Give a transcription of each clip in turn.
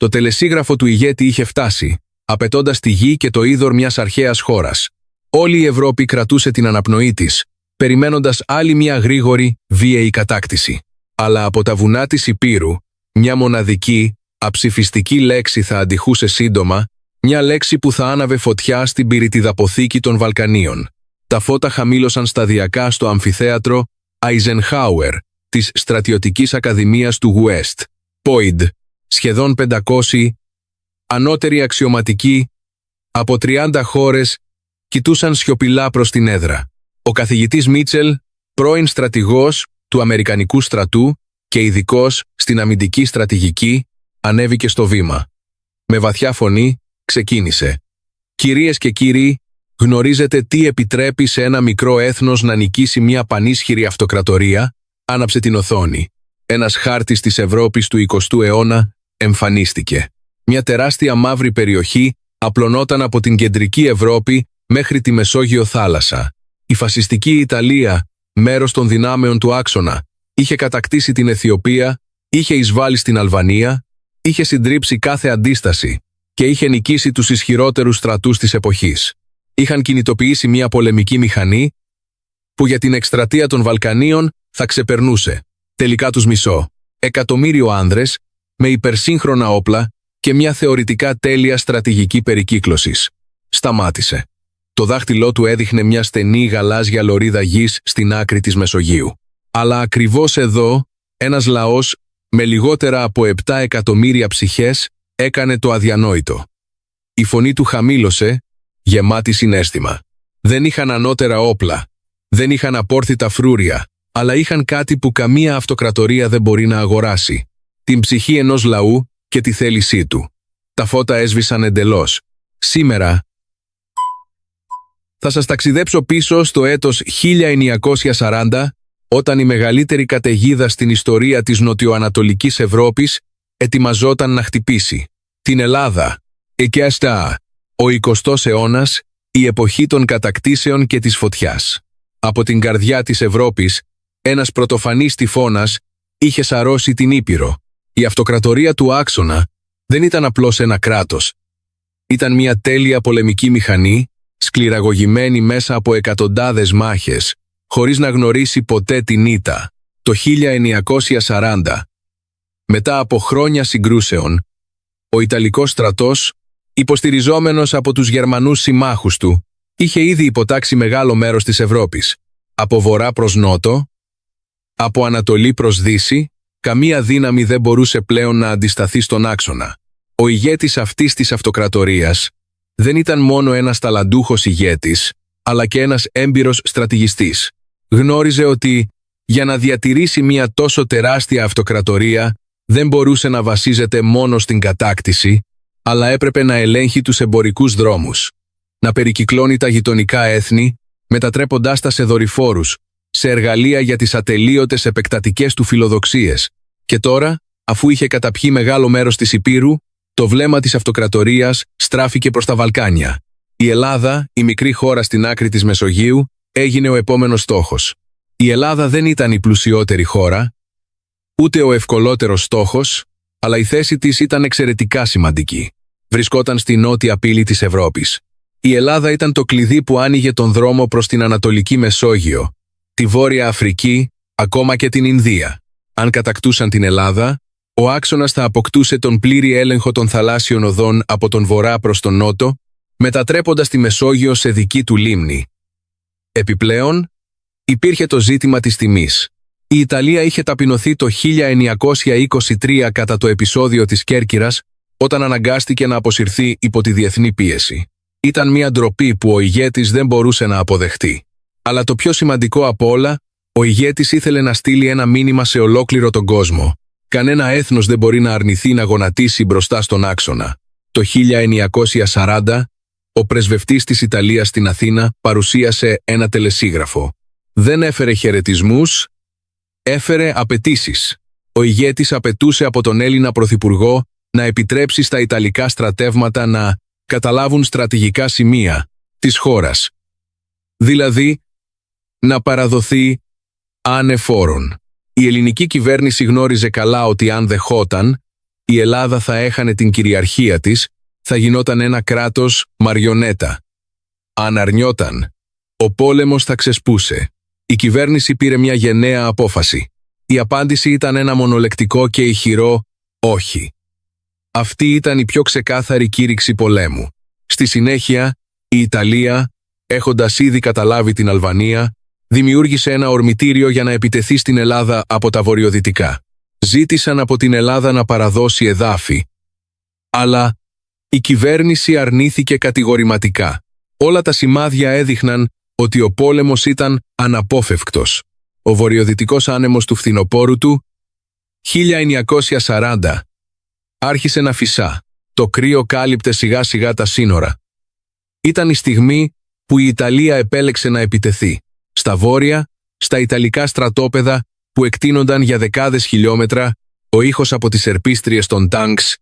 Το τελεσίγραφο του ηγέτη είχε φτάσει, απαιτώντας τη γη και το είδωρ μιας αρχαίας χώρας. Όλη η Ευρώπη κρατούσε την αναπνοή της, περιμένοντας άλλη μια γρήγορη, βίαιη κατάκτηση. Αλλά από τα βουνά της Υπήρου, μια μοναδική, αψηφιστική λέξη θα αντιχούσε σύντομα, μια λέξη που θα άναβε φωτιά στην πυρητιδαποθήκη των Βαλκανίων. Τα φώτα χαμήλωσαν σταδιακά στο αμφιθέατρο Eisenhower της Στρατιωτικής Ακαδημίας του West Point, σχεδόν 500, ανώτεροι αξιωματικοί, από 30 χώρες, κοιτούσαν σιωπηλά προς την έδρα. Ο καθηγητής Μίτσελ, πρώην στρατηγός του Αμερικανικού στρατού και ειδικός στην αμυντική στρατηγική, ανέβηκε στο βήμα. Με βαθιά φωνή, ξεκίνησε. «Κυρίες και κύριοι, γνωρίζετε τι επιτρέπει σε ένα μικρό έθνος να νικήσει μια πανίσχυρη αυτοκρατορία?» Άναψε την οθόνη. Ένας χάρτης της Ευρώπης του 20ου αιώνα εμφανίστηκε. Μια τεράστια μαύρη περιοχή απλωνόταν από την κεντρική Ευρώπη μέχρι τη Μεσόγειο θάλασσα. Η φασιστική Ιταλία, μέρος των δυνάμεων του άξονα, είχε κατακτήσει την Αιθιοπία, είχε εισβάλει στην Αλβανία, είχε συντρίψει κάθε αντίσταση και είχε νικήσει τους ισχυρότερους στρατούς της εποχής. Είχαν κινητοποιήσει μια πολεμική μηχανή που για την εκστρατεία των Βαλκανίων θα ξεπερνούσε. Τελικά τους μισό. 1.000.000 άνδρες με υπερσύγχρονα όπλα και μια θεωρητικά τέλεια στρατηγική περικύκλωσης. Σταμάτησε. Το δάχτυλό του έδειχνε μια στενή γαλάζια λωρίδα γης στην άκρη της Μεσογείου. Αλλά ακριβώς εδώ, ένας λαός με λιγότερα από 7 εκατομμύρια ψυχές έκανε το αδιανόητο. Η φωνή του χαμήλωσε, γεμάτη συναίσθημα. Δεν είχαν ανώτερα όπλα, δεν είχαν απόρθητα φρούρια, αλλά είχαν κάτι που καμία αυτοκρατορία δεν μπορεί να αγοράσει. Την ψυχή ενός λαού και τη θέλησή του. Τα φώτα έσβησαν εντελώς. Σήμερα θα σας ταξιδέψω πίσω στο έτος 1940, όταν η μεγαλύτερη καταιγίδα στην ιστορία της νοτιοανατολικής Ευρώπης ετοιμαζόταν να χτυπήσει την Ελλάδα. Και αυτά, ο 20ος αιώνας, η εποχή των κατακτήσεων και της φωτιάς. Από την καρδιά της Ευρώπης, ένας πρωτοφανής τυφώνας είχε σαρώσει την Ήπειρο. Η αυτοκρατορία του άξονα δεν ήταν απλώς ένα κράτος. Ήταν μια τέλεια πολεμική μηχανή, σκληραγωγημένη μέσα από εκατοντάδες μάχες, χωρίς να γνωρίσει ποτέ την ήττα. Το 1940, μετά από χρόνια συγκρούσεων, ο Ιταλικός στρατός, υποστηριζόμενος από τους Γερμανούς συμμάχους του, είχε ήδη υποτάξει μεγάλο μέρος της Ευρώπης. Από βορρά προς νότο, από ανατολή προς δύση, καμία δύναμη δεν μπορούσε πλέον να αντισταθεί στον άξονα. Ο ηγέτης αυτής της αυτοκρατορίας δεν ήταν μόνο ένας ταλαντούχος ηγέτης, αλλά και ένας έμπειρος στρατηγιστής. Γνώριζε ότι για να διατηρήσει μια τόσο τεράστια αυτοκρατορία δεν μπορούσε να βασίζεται μόνο στην κατάκτηση, αλλά έπρεπε να ελέγχει τους εμπορικούς δρόμους, να περικυκλώνει τα γειτονικά έθνη, μετατρέποντάς τα σε δορυφόρους, σε εργαλεία για τις ατελείωτες επεκτατικές του φιλοδοξίες. Και τώρα, αφού είχε καταπιεί μεγάλο μέρος της Υπήρου, το βλέμμα της αυτοκρατορίας στράφηκε προς τα Βαλκάνια. Η Ελλάδα, η μικρή χώρα στην άκρη της Μεσογείου, έγινε ο επόμενος στόχος. Η Ελλάδα δεν ήταν η πλουσιότερη χώρα, ούτε ο ευκολότερος στόχος, αλλά η θέση της ήταν εξαιρετικά σημαντική. Βρισκόταν στη νότια πύλη της Ευρώπης. Η Ελλάδα ήταν το κλειδί που άνοιγε τον δρόμο προς την Ανατολική Μεσόγειο, τη Βόρεια Αφρική, ακόμα και την Ινδία. Αν κατακτούσαν την Ελλάδα, ο άξονας θα αποκτούσε τον πλήρη έλεγχο των θαλάσσιων οδών από τον βορρά προς τον νότο, μετατρέποντας τη Μεσόγειο σε δική του λίμνη. Επιπλέον, υπήρχε το ζήτημα της τιμής. Η Ιταλία είχε ταπεινωθεί το 1923 κατά το επεισόδιο της Κέρκυρας, όταν αναγκάστηκε να αποσυρθεί υπό τη διεθνή πίεση. Ήταν μια ντροπή που ο ηγέτης δεν μπορούσε να αποδεχτεί. Αλλά το πιο σημαντικό απ' όλα, ο ηγέτης ήθελε να στείλει ένα μήνυμα σε ολόκληρο τον κόσμο. Κανένα έθνος δεν μπορεί να αρνηθεί να γονατίσει μπροστά στον άξονα. Το 1940, ο πρεσβευτής της Ιταλίας στην Αθήνα παρουσίασε ένα τελεσίγραφο. Δεν έφερε χαιρετισμούς, έφερε απαιτήσεις. Ο ηγέτης απαιτούσε από τον Έλληνα Πρωθυπουργό να επιτρέψει στα Ιταλικά στρατεύματα να καταλάβουν στρατηγικά σημεία της χώρας. Δηλαδή, να παραδοθεί ανεφόρον. Η ελληνική κυβέρνηση γνώριζε καλά ότι αν δεχόταν, Η Ελλάδα θα έχανε την κυριαρχία της, θα γινόταν ένα κράτος μαριονέτα. Αν αρνιόταν, ο πόλεμος θα ξεσπούσε. Η κυβέρνηση πήρε μια γενναία απόφαση. Η απάντηση ήταν ένα μονολεκτικό και ηχηρό «όχι». Αυτή ήταν η πιο ξεκάθαρη κήρυξη πολέμου. Στη συνέχεια, η Ιταλία, έχοντας ήδη καταλάβει την Αλβανία, δημιούργησε ένα ορμητήριο για να επιτεθεί στην Ελλάδα από τα βορειοδυτικά. Ζήτησαν από την Ελλάδα να παραδώσει εδάφη. Αλλά η κυβέρνηση αρνήθηκε κατηγορηματικά. Όλα τα σημάδια έδειχναν ότι ο πόλεμος ήταν αναπόφευκτος. Ο βορειοδυτικός άνεμος του φθινοπόρου του 1940 άρχισε να φυσά. Το κρύο κάλυπτε σιγά σιγά τα σύνορα. Ήταν η στιγμή που η Ιταλία επέλεξε να επιτεθεί. Στα βόρεια, στα ιταλικά στρατόπεδα που εκτείνονταν για δεκάδες χιλιόμετρα, ο ήχος από τις ερπίστριες των τάγκς,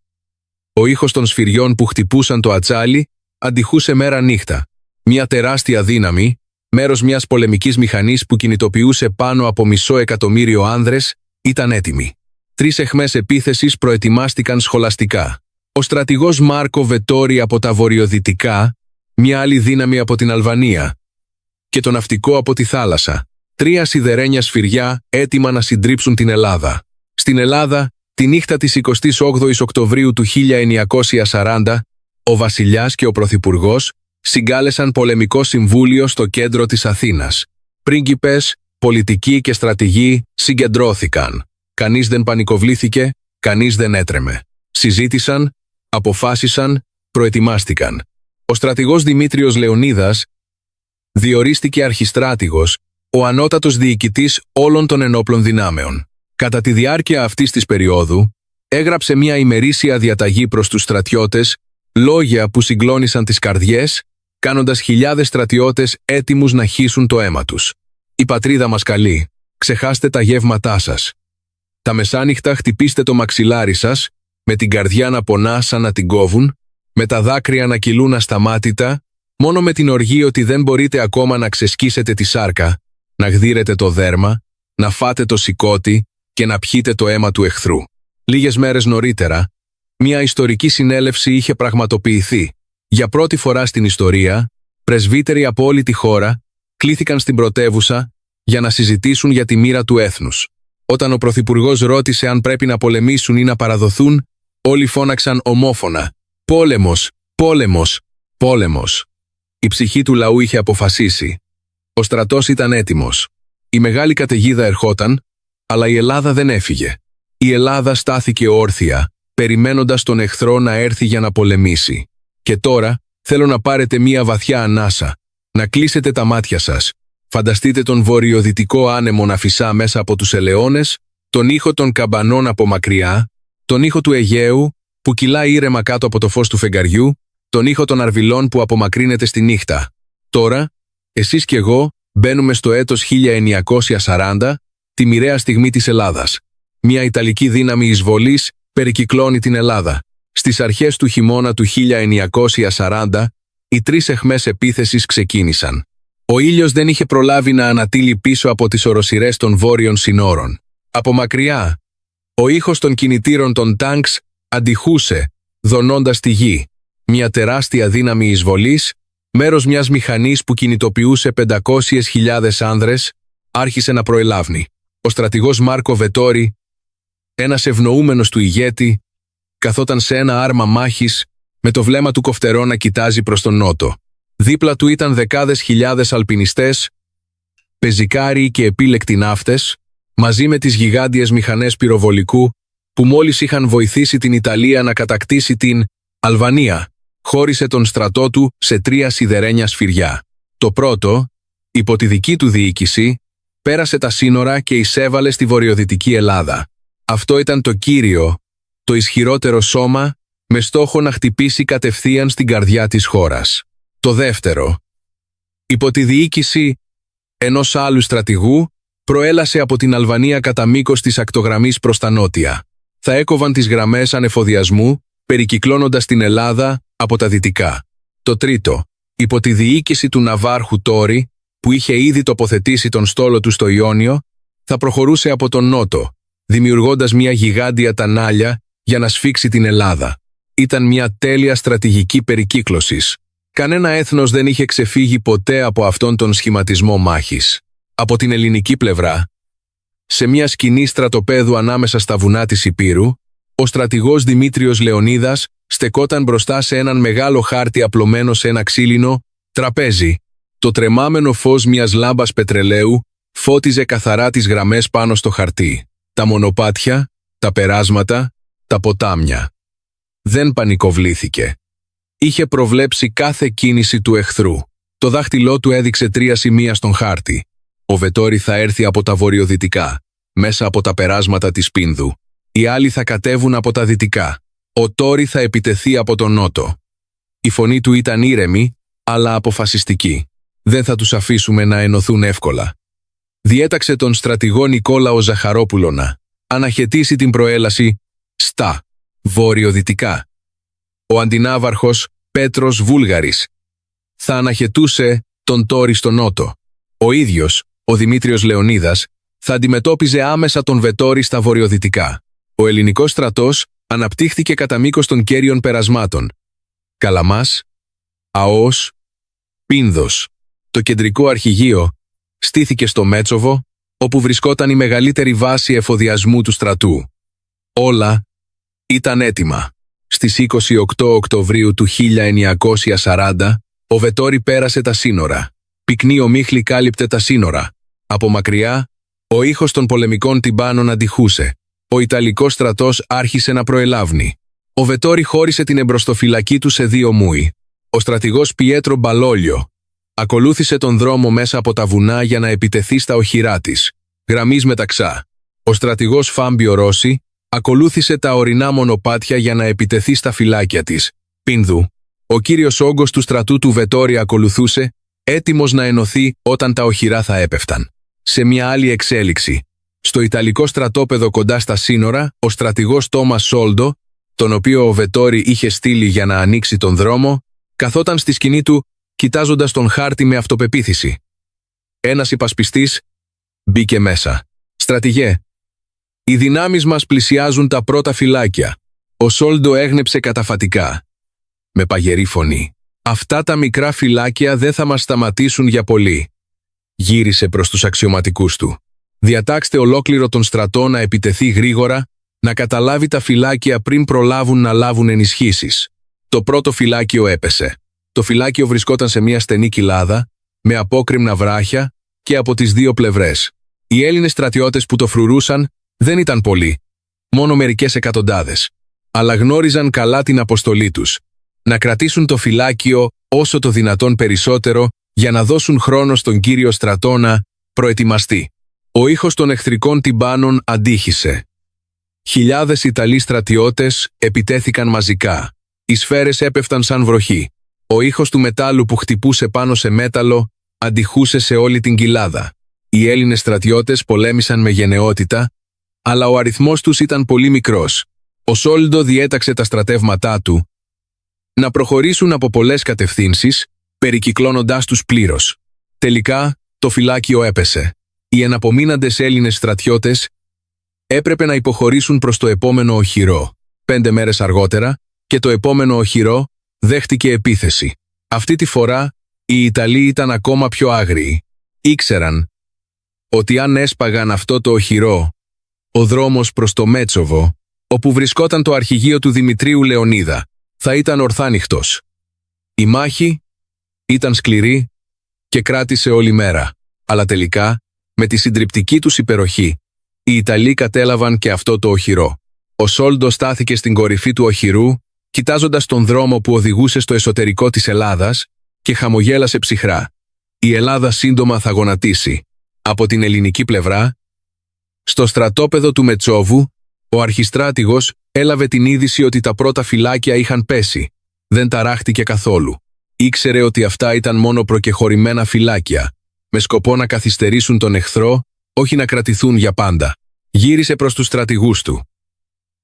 ο ήχος των σφυριών που χτυπούσαν το ατσάλι, αντιχούσε μέρα νύχτα. Μια τεράστια δύναμη, μέρος μιας πολεμικής μηχανής που κινητοποιούσε πάνω από 500.000 άνδρες, ήταν έτοιμη. 3 αιχμές επίθεσης προετοιμάστηκαν σχολαστικά. Ο στρατηγός Μάρκο Βετόρι από τα βορειοδυτικά, μια άλλη δύναμη από την Αλβανία και το ναυτικό από τη θάλασσα. 3 σιδερένια σφυριά έτοιμα να συντρίψουν την Ελλάδα. Στην Ελλάδα, τη νύχτα της 28ης Οκτωβρίου του 1940, ο βασιλιάς και ο πρωθυπουργός συγκάλεσαν πολεμικό συμβούλιο στο κέντρο της Αθήνας. Πρίγκιπες, πολιτικοί και στρατηγοί συγκεντρώθηκαν. Κανείς δεν πανικοβλήθηκε, κανείς δεν έτρεμε. Συζήτησαν, αποφάσισαν, προετοιμάστηκαν. Ο στρατηγός Δημήτριος Λεωνίδας διορίστηκε αρχιστράτηγος, ο ανώτατος διοικητής όλων των ενόπλων δυνάμεων. Κατά τη διάρκεια αυτής της περίοδου, έγραψε μια ημερήσια διαταγή προς τους στρατιώτες, λόγια που συγκλώνησαν τις καρδιές, κάνοντας χιλιάδες στρατιώτες έτοιμους να χύσουν το αίμα τους. «Η πατρίδα μας καλεί, ξεχάστε τα γεύματά σας. Τα μεσάνυχτα χτυπήστε το μαξιλάρι σας, με την καρδιά να πονά σαν να την κόβουν, με τα δάκρυα να κυλούν ασταμάτητα, μόνο με την οργή ότι δεν μπορείτε ακόμα να ξεσκίσετε τη σάρκα, να γδύρετε το δέρμα, να φάτε το σηκώτη και να πιείτε το αίμα του εχθρού». Λίγες μέρες νωρίτερα, μια ιστορική συνέλευση είχε πραγματοποιηθεί. Για πρώτη φορά στην ιστορία, πρεσβύτεροι από όλη τη χώρα κλήθηκαν στην πρωτεύουσα για να συζητήσουν για τη μοίρα του έθνους. Όταν ο πρωθυπουργός ρώτησε αν πρέπει να πολεμήσουν ή να παραδοθούν, όλοι φώναξαν ομόφωνα «Πόλεμος, πόλεμος, πόλεμος». Η ψυχή του λαού είχε αποφασίσει. Ο στρατός ήταν έτοιμος. Η μεγάλη καταιγίδα ερχόταν, αλλά η Ελλάδα δεν έφυγε. Η Ελλάδα στάθηκε όρθια, περιμένοντας τον εχθρό να έρθει για να πολεμήσει. Και τώρα θέλω να πάρετε μία βαθιά ανάσα, να κλείσετε τα μάτια σας. Φανταστείτε τον βορειοδυτικό άνεμο να φυσά μέσα από τους ελαιώνες, τον ήχο των καμπανών από μακριά, τον ήχο του Αιγαίου που κυλάει ήρεμα κάτω από το φως του φεγγαριού, τον ήχο των αρβιλών που απομακρύνεται στη νύχτα. Τώρα, εσείς και εγώ μπαίνουμε στο έτος 1940, τη μοιραία στιγμή της Ελλάδας. Μια Ιταλική δύναμη εισβολής περικυκλώνει την Ελλάδα. Στις αρχές του χειμώνα του 1940, οι 3 αιχμές επίθεσης ξεκίνησαν. Ο ήλιος δεν είχε προλάβει να ανατείλει πίσω από τις οροσειρές των βόρειων συνόρων. Από μακριά, ο ήχος των κινητήρων των τάγκς αντιχούσε, δονώντας τη γη. Μια τεράστια δύναμη εισβολής, μέρος μιας μηχανής που κινητοποιούσε 500.000 άνδρες, άρχισε να προελάβνει. Ο στρατηγός Μάρκο Βετόρι, ένας ευνοούμενος του ηγέτη, καθόταν σε ένα άρμα μάχης με το βλέμμα του κοφτερό να κοιτάζει προς τον νότο. Δίπλα του ήταν δεκάδες χιλιάδες αλπινιστές, πεζικάριοι και επίλεκτοι ναύτες, μαζί με τις γιγάντιες μηχανές πυροβολικού που μόλις είχαν βοηθήσει την Ιταλία να κατακτήσει την Αλβανία. Χώρισε τον στρατό του σε 3 σιδερένια σφυριά. Το πρώτο, υπό τη δική του διοίκηση, πέρασε τα σύνορα και εισέβαλε στη βορειοδυτική Ελλάδα. Αυτό ήταν το κύριο, το ισχυρότερο σώμα, με στόχο να χτυπήσει κατευθείαν στην καρδιά της χώρας. Το δεύτερο, υπό τη διοίκηση ενός άλλου στρατηγού, προέλασε από την Αλβανία κατά μήκος της ακτογραμμής προς τα νότια. Θα έκοβαν τις γραμμές ανεφοδιασμού, περικυκλώνοντας την Ελλάδα από τα δυτικά. Το τρίτο, υπό τη διοίκηση του ναυάρχου Τόρι, που είχε ήδη τοποθετήσει τον στόλο του στο Ιόνιο, θα προχωρούσε από τον νότο, δημιουργώντας μια γιγάντια τανάλια για να σφίξει την Ελλάδα. Ήταν μια τέλεια στρατηγική περικύκλωσης. Κανένα έθνος δεν είχε ξεφύγει ποτέ από αυτόν τον σχηματισμό μάχης. Από την ελληνική πλευρά, σε μια σκηνή στρατοπέδου ανάμεσα στα βουνά της Ηπείρου, ο στρατηγός Δημήτριος Λεωνίδας στεκόταν μπροστά σε έναν μεγάλο χάρτη απλωμένο σε ένα ξύλινο τραπέζι. Το τρεμάμενο φως μιας λάμπας πετρελαίου φώτιζε καθαρά τις γραμμές πάνω στο χαρτί. Τα μονοπάτια, τα περάσματα, τα ποτάμια. Δεν πανικοβλήθηκε. Είχε προβλέψει κάθε κίνηση του εχθρού. Το δάχτυλό του έδειξε 3 σημεία στον χάρτη. Ο Βετόρι θα έρθει από τα βορειοδυτικά, μέσα από τα περάσματα της Πίνδου. Οι άλλοι θα κατέβουν από τα δυτικά. Ο Τόρι θα επιτεθεί από τον νότο. Η φωνή του ήταν ήρεμη, αλλά αποφασιστική. Δεν θα τους αφήσουμε να ενωθούν εύκολα. Διέταξε τον στρατηγό Νικόλαο Ζαχαρόπουλο να αναχαιτήσει την προέλαση στα βορειοδυτικά. Ο αντινάβαρχος Πέτρος Βούλγαρης θα αναχαιτούσε τον Τόρι στο νότο. Ο ίδιος, ο Δημήτριος Λεωνίδας, θα αντιμετώπιζε άμεσα τον Βετόρι στα βορειοδυτικά. Ο ελληνικός στρατός αναπτύχθηκε κατά μήκος των κέριων περασμάτων. Καλαμάς, Αώς, Πίνδος. Το κεντρικό αρχηγείο στήθηκε στο Μέτσοβο, όπου βρισκόταν η μεγαλύτερη βάση εφοδιασμού του στρατού. Όλα ήταν έτοιμα. Στις 28 Οκτωβρίου του 1940, ο Βετόρι πέρασε τα σύνορα. Πυκνή ομίχλη κάλυπτε τα σύνορα. Από μακριά, ο ήχος των πολεμικών τυμπάνων αντιχούσε. Ο Ιταλικός στρατός άρχισε να προελάβνει. Ο Βετόρι χώρισε την εμπροστοφυλακή του σε 2 μούι. Ο στρατηγός Πιέτρο Μπαλόλιο ακολούθησε τον δρόμο μέσα από τα βουνά για να επιτεθεί στα οχυρά της, γραμμής μεταξά. Ο στρατηγός Φάμπιο Ρώση ακολούθησε τα ορεινά μονοπάτια για να επιτεθεί στα φυλάκια της, Πίνδου. Ο κύριος όγκος του στρατού του Βετόρι ακολουθούσε, έτοιμος να ενωθεί όταν τα οχυρά θα έπεφταν. Σε μια άλλη εξέλιξη, στο Ιταλικό στρατόπεδο κοντά στα σύνορα, ο στρατηγός Τόμας Σόλντο, τον οποίο ο Βετόρι είχε στείλει για να ανοίξει τον δρόμο, καθόταν στη σκηνή του, κοιτάζοντας τον χάρτη με αυτοπεποίθηση. Ένας υπασπιστής μπήκε μέσα. «Στρατηγέ, οι δυνάμεις μας πλησιάζουν τα πρώτα φυλάκια». Ο Σόλντο έγνεψε καταφατικά, με παγερή φωνή. «Αυτά τα μικρά φυλάκια δεν θα μας σταματήσουν για πολύ». Γύρισε προς τους αξιωματικούς του. «Διατάξτε ολόκληρο τον στρατό να επιτεθεί γρήγορα, να καταλάβει τα φυλάκια πριν προλάβουν να λάβουν ενισχύσεις». Το πρώτο φυλάκιο έπεσε. Το φυλάκιο βρισκόταν σε μια στενή κοιλάδα, με απόκρημνα βράχια και από τις 2 πλευρές. Οι Έλληνες στρατιώτες που το φρουρούσαν δεν ήταν πολλοί, μόνο μερικές εκατοντάδες. Αλλά γνώριζαν καλά την αποστολή τους. Να κρατήσουν το φυλάκιο όσο το δυνατόν περισσότερο για να δώσουν χρόνο στον κύριο στρατό να προετοιμαστεί. Ο ήχος των εχθρικών τυμπάνων αντίχησε. Χιλιάδες Ιταλοί στρατιώτες επιτέθηκαν μαζικά. Οι σφαίρες έπεφταν σαν βροχή. Ο ήχος του μετάλλου που χτυπούσε πάνω σε μέταλλο αντιχούσε σε όλη την κοιλάδα. Οι Έλληνες στρατιώτες πολέμησαν με γενναιότητα, αλλά ο αριθμός τους ήταν πολύ μικρός. Ο Σόλντο διέταξε τα στρατεύματά του να προχωρήσουν από πολλές κατευθύνσεις, περικυκλώνοντάς τους πλήρως. Τελικά, το φυλάκιο έπεσε. Οι εναπομείναντες Έλληνες στρατιώτες έπρεπε να υποχωρήσουν προς το επόμενο οχυρό. 5 μέρες αργότερα, και το επόμενο οχυρό δέχτηκε επίθεση. Αυτή τη φορά, οι Ιταλοί ήταν ακόμα πιο άγριοι. Ήξεραν ότι αν έσπαγαν αυτό το οχυρό, ο δρόμος προς το Μέτσοβο, όπου βρισκόταν το αρχηγείο του Δημητρίου Λεωνίδα, θα ήταν ορθάνυχτος. Η μάχη ήταν σκληρή και κράτησε όλη μέρα, αλλά τελικά, με τη συντριπτική τους υπεροχή, οι Ιταλοί κατέλαβαν και αυτό το οχυρό. Ο Σόλντο στάθηκε στην κορυφή του οχυρού, κοιτάζοντας τον δρόμο που οδηγούσε στο εσωτερικό της Ελλάδας και χαμογέλασε ψυχρά. Η Ελλάδα σύντομα θα γονατίσει. Από την ελληνική πλευρά, στο στρατόπεδο του Μετσόβου, ο αρχιστράτηγος έλαβε την είδηση ότι τα πρώτα φυλάκια είχαν πέσει. Δεν ταράχτηκε καθόλου. Ήξερε ότι αυτά ήταν μόνο προκεχωρημένα φυλάκια, με σκοπό να καθυστερήσουν τον εχθρό, όχι να κρατηθούν για πάντα. Γύρισε προς τους στρατηγούς του.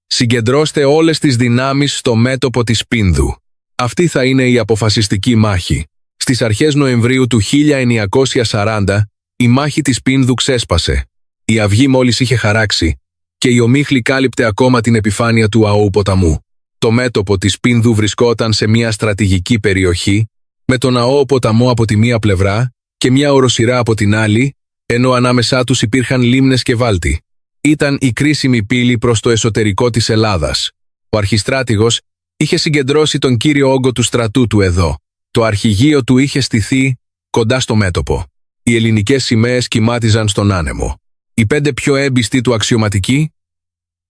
«Συγκεντρώστε όλες τις δυνάμεις στο μέτωπο της Πίνδου. Αυτή θα είναι η αποφασιστική μάχη». Στις αρχές Νοεμβρίου του 1940, η μάχη της Πίνδου ξέσπασε. Η αυγή μόλις είχε χαράξει, και η ομίχλη κάλυπτε ακόμα την επιφάνεια του Αόου ποταμού. Το μέτωπο της Πίνδου βρισκόταν σε μια στρατηγική περιοχή, με τον Αόο ποταμό από τη μία πλευρά και μια οροσειρά από την άλλη, ενώ ανάμεσά τους υπήρχαν λίμνες και βάλτι. Ήταν η κρίσιμη πύλη προς το εσωτερικό της Ελλάδας. Ο αρχιστράτηγος είχε συγκεντρώσει τον κύριο όγκο του στρατού του εδώ. Το αρχηγείο του είχε στηθεί κοντά στο μέτωπο. Οι ελληνικές σημαίες κυμάτιζαν στον άνεμο. Οι 5 πιο έμπιστοι του αξιωματικοί,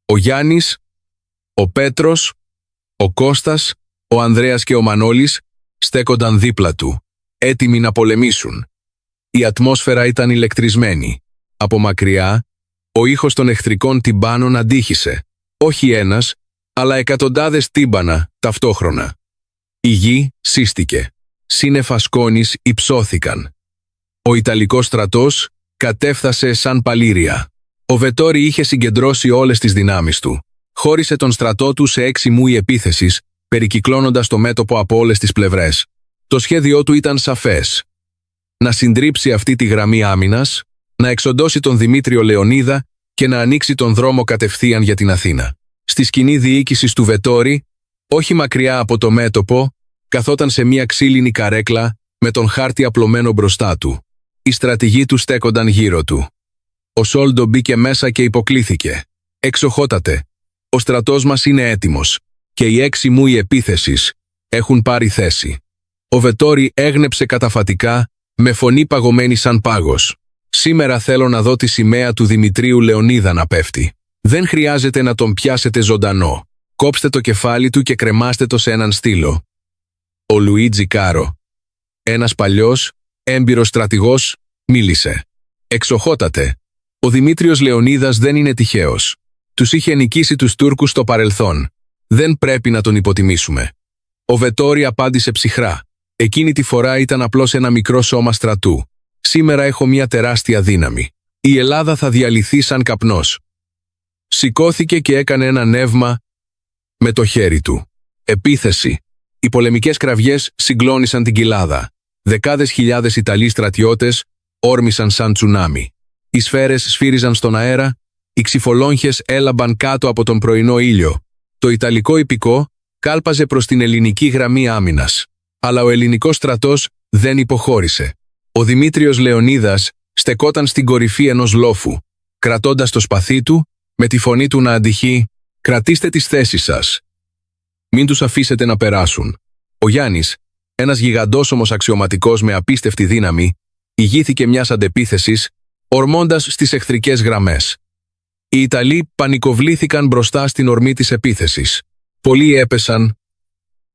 ο Γιάννης, ο Πέτρος, ο Κώστας, ο Ανδρέας και ο Μανώλης, στέκονταν δίπλα του, έτοιμοι να πολεμήσουν. Η ατμόσφαιρα ήταν ηλεκτρισμένη. Από μακριά, ο ήχος των εχθρικών τυμπάνων αντίχησε. Όχι ένας, αλλά εκατοντάδες τύμπανα ταυτόχρονα. Η γη σύστηκε. Σύννεφα σκόνης υψώθηκαν. Ο Ιταλικός στρατός κατέφθασε σαν παλήρια. Ο Βετόρι είχε συγκεντρώσει όλες τις δυνάμεις του. Χώρισε τον στρατό του σε 6 μούι επίθεσης, περικυκλώνοντας το μέτωπο από όλες τις πλευρές. Το σχέδιό του ήταν σαφές. Να συντρίψει αυτή τη γραμμή άμυνας, να εξοντώσει τον Δημήτριο Λεωνίδα και να ανοίξει τον δρόμο κατευθείαν για την Αθήνα. Στη σκηνή διοίκησης του Βετόρι, όχι μακριά από το μέτωπο, καθόταν σε μια ξύλινη καρέκλα με τον χάρτη απλωμένο μπροστά του. Οι στρατηγοί του στέκονταν γύρω του. Ο Σόλντο μπήκε μέσα και υποκλήθηκε. «Εξοχότατε, ο στρατός μας είναι έτοιμος και οι 6 μούι επίθεσης έχουν πάρει θέση». Ο Βετόρι έγνεψε καταφατικά, με φωνή παγωμένη σαν πάγος. «Σήμερα θέλω να δω τη σημαία του Δημητρίου Λεωνίδα να πέφτει. Δεν χρειάζεται να τον πιάσετε ζωντανό. Κόψτε το κεφάλι του και κρεμάστε το σε έναν στήλο». Ο Λουίτζι Κάρο, ένας παλιός, έμπειρος στρατηγός, μίλησε. «Εξοχότατε, ο Δημήτριος Λεωνίδας δεν είναι τυχαίος. Τους είχε νικήσει τους Τούρκους στο παρελθόν. Δεν πρέπει να τον υποτιμήσουμε». Ο Βετόρι απάντησε ψυχρά. «Εκείνη τη φορά ήταν απλώς ένα μικρό σώμα στρατού. Σήμερα έχω μια τεράστια δύναμη. Η Ελλάδα θα διαλυθεί σαν καπνός». Σηκώθηκε και έκανε ένα νεύμα με το χέρι του. Επίθεση. Οι πολεμικές κραυγές συγκλώνησαν την κοιλάδα. Δεκάδες χιλιάδες Ιταλοί στρατιώτες όρμησαν σαν τσουνάμι. Οι σφαίρες σφύριζαν στον αέρα, οι ξυφολόγχες έλαμπαν κάτω από τον πρωινό ήλιο. Το Ιταλικό ιππικό κάλπαζε προς την ελληνική γραμμή άμυνας. Αλλά ο ελληνικός στρατός δεν υποχώρησε. Ο Δημήτριος Λεωνίδας στεκόταν στην κορυφή ενός λόφου, κρατώντας το σπαθί του, με τη φωνή του να αντυχεί «Κρατήστε τις θέσεις σας. Μην τους αφήσετε να περάσουν». Ο Γιάννης, ένας γιγαντόσωμος αξιωματικός με απίστευτη δύναμη, ηγήθηκε μιας αντεπίθεσης, ορμώντας στις εχθρικές γραμμές. Οι Ιταλοί πανικοβλήθηκαν μπροστά στην ορμή της επίθεσης. Πολλοί έπεσαν.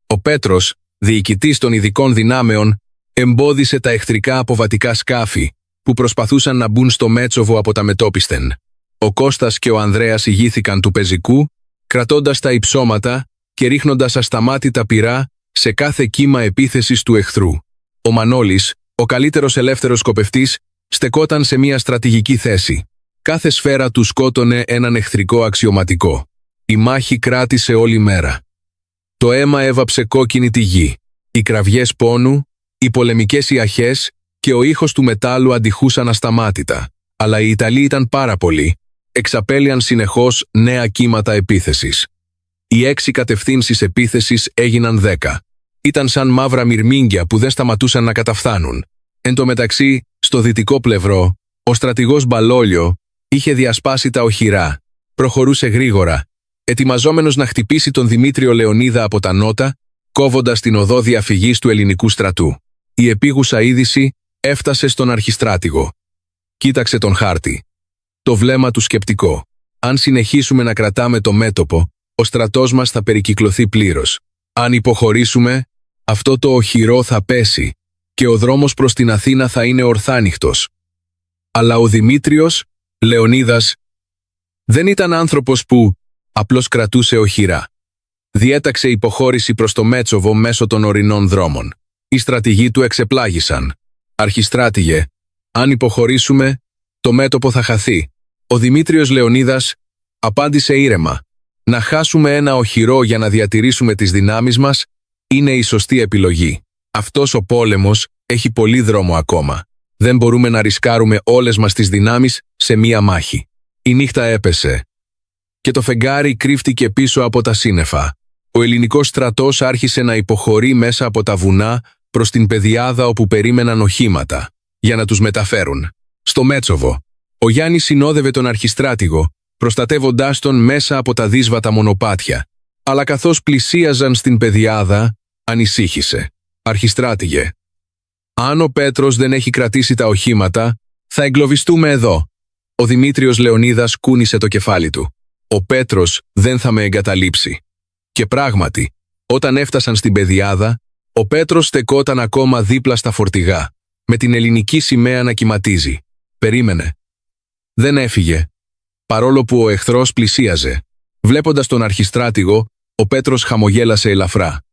Ο Πέτρος, διοικητής των ειδικών δυνάμεων, εμπόδισε τα εχθρικά αποβατικά σκάφη που προσπαθούσαν να μπουν στο Μέτσοβο από τα μετόπισθεν. Ο Κώστας και ο Ανδρέας ηγήθηκαν του πεζικού, κρατώντας τα υψώματα και ρίχνοντας ασταμάτητα πυρά σε κάθε κύμα επίθεσης του εχθρού. Ο Μανώλης, ο καλύτερος ελεύθερος σκοπευτής, στεκόταν σε μια στρατηγική θέση. Κάθε σφαίρα του σκότωνε έναν εχθρικό αξιωματικό. Η μάχη κράτησε όλη μέρα. Το αίμα έβαψε κόκκινη τη γη. Οι κραυγές πόνου, οι πολεμικές ιαχές και ο ήχος του μετάλλου αντιχούσαν ασταμάτητα. Αλλά οι Ιταλοί ήταν πάρα πολλοί. Εξαπέλυαν συνεχώς νέα κύματα επίθεσης. Οι 6 κατευθύνσεις επίθεσης έγιναν 10. Ήταν σαν μαύρα μυρμήγκια που δεν σταματούσαν να καταφθάνουν. Εν τω μεταξύ, στο δυτικό πλευρό, ο στρατηγός Μπαλόλιο είχε διασπάσει τα οχυρά. Προχωρούσε γρήγορα, ετοιμαζόμενος να χτυπήσει τον Δημήτριο Λεωνίδα από τα νότα, κόβοντας την οδό διαφυγής του ελληνικού στρατού. Η επίγουσα είδηση έφτασε στον αρχιστράτηγο. Κοίταξε τον χάρτη. Το βλέμμα του σκεπτικό. Αν συνεχίσουμε να κρατάμε το μέτωπο, ο στρατός μας θα περικυκλωθεί πλήρως. Αν υποχωρήσουμε, αυτό το οχυρό θα πέσει και ο δρόμος προς την Αθήνα θα είναι ορθάνυχτος. Αλλά ο Δημήτριος Λεωνίδας δεν ήταν άνθρωπος που απλώς κρατούσε οχυρά. Διέταξε υποχώρηση προς το Μέτσοβο μέσω των ορεινών δρόμων. Οι στρατηγοί του εξεπλάγησαν. «Αρχιστράτηγε, αν υποχωρήσουμε, το μέτωπο θα χαθεί». Ο Δημήτριος Λεωνίδας απάντησε ήρεμα. «Να χάσουμε ένα οχυρό για να διατηρήσουμε τις δυνάμεις μας είναι η σωστή επιλογή. Αυτός ο πόλεμος έχει πολύ δρόμο ακόμα. Δεν μπορούμε να ρισκάρουμε όλες μας τις δυνάμεις σε μία μάχη». Η νύχτα έπεσε. και το φεγγάρι κρύφτηκε πίσω από τα σύννεφα. Ο ελληνικός στρατός άρχισε να υποχωρεί μέσα από τα βουνά προς την πεδιάδα όπου περίμεναν οχήματα, για να τους μεταφέρουν. Στο Μέτσοβο, ο Γιάννης συνόδευε τον αρχιστράτηγο, προστατεύοντάς τον μέσα από τα δύσβατα μονοπάτια. Αλλά καθώς πλησίαζαν στην πεδιάδα, ανησύχησε. «Αρχιστράτηγε, αν ο Πέτρος δεν έχει κρατήσει τα οχήματα, θα εγκλωβιστούμε εδώ». Ο Δημήτριος Λεωνίδας κούνησε το κεφάλι του. «Ο Πέτρος δεν θα με εγκαταλείψει». Και πράγματι, όταν έφτασαν στην πεδιάδα, ο Πέτρος στεκόταν ακόμα δίπλα στα φορτηγά, με την ελληνική σημαία να κυματίζει. Περίμενε. Δεν έφυγε, παρόλο που ο εχθρός πλησίαζε. Βλέποντας τον αρχιστράτηγο, ο Πέτρος χαμογέλασε ελαφρά.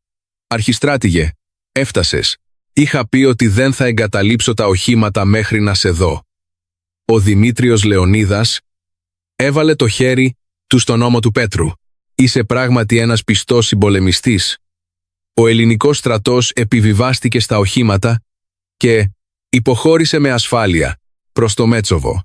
«Αρχιστράτηγε, έφτασες. Είχα πει ότι δεν θα εγκαταλείψω τα οχήματα μέχρι να σε δω». Ο Δημήτριος Λεωνίδας έβαλε το χέρι του στον ώμο του Πέτρου. «Είσαι πράγματι ένας πιστός συμπολεμιστής». Ο ελληνικός στρατός επιβιβάστηκε στα οχήματα και υποχώρησε με ασφάλεια προς το Μέτσοβο.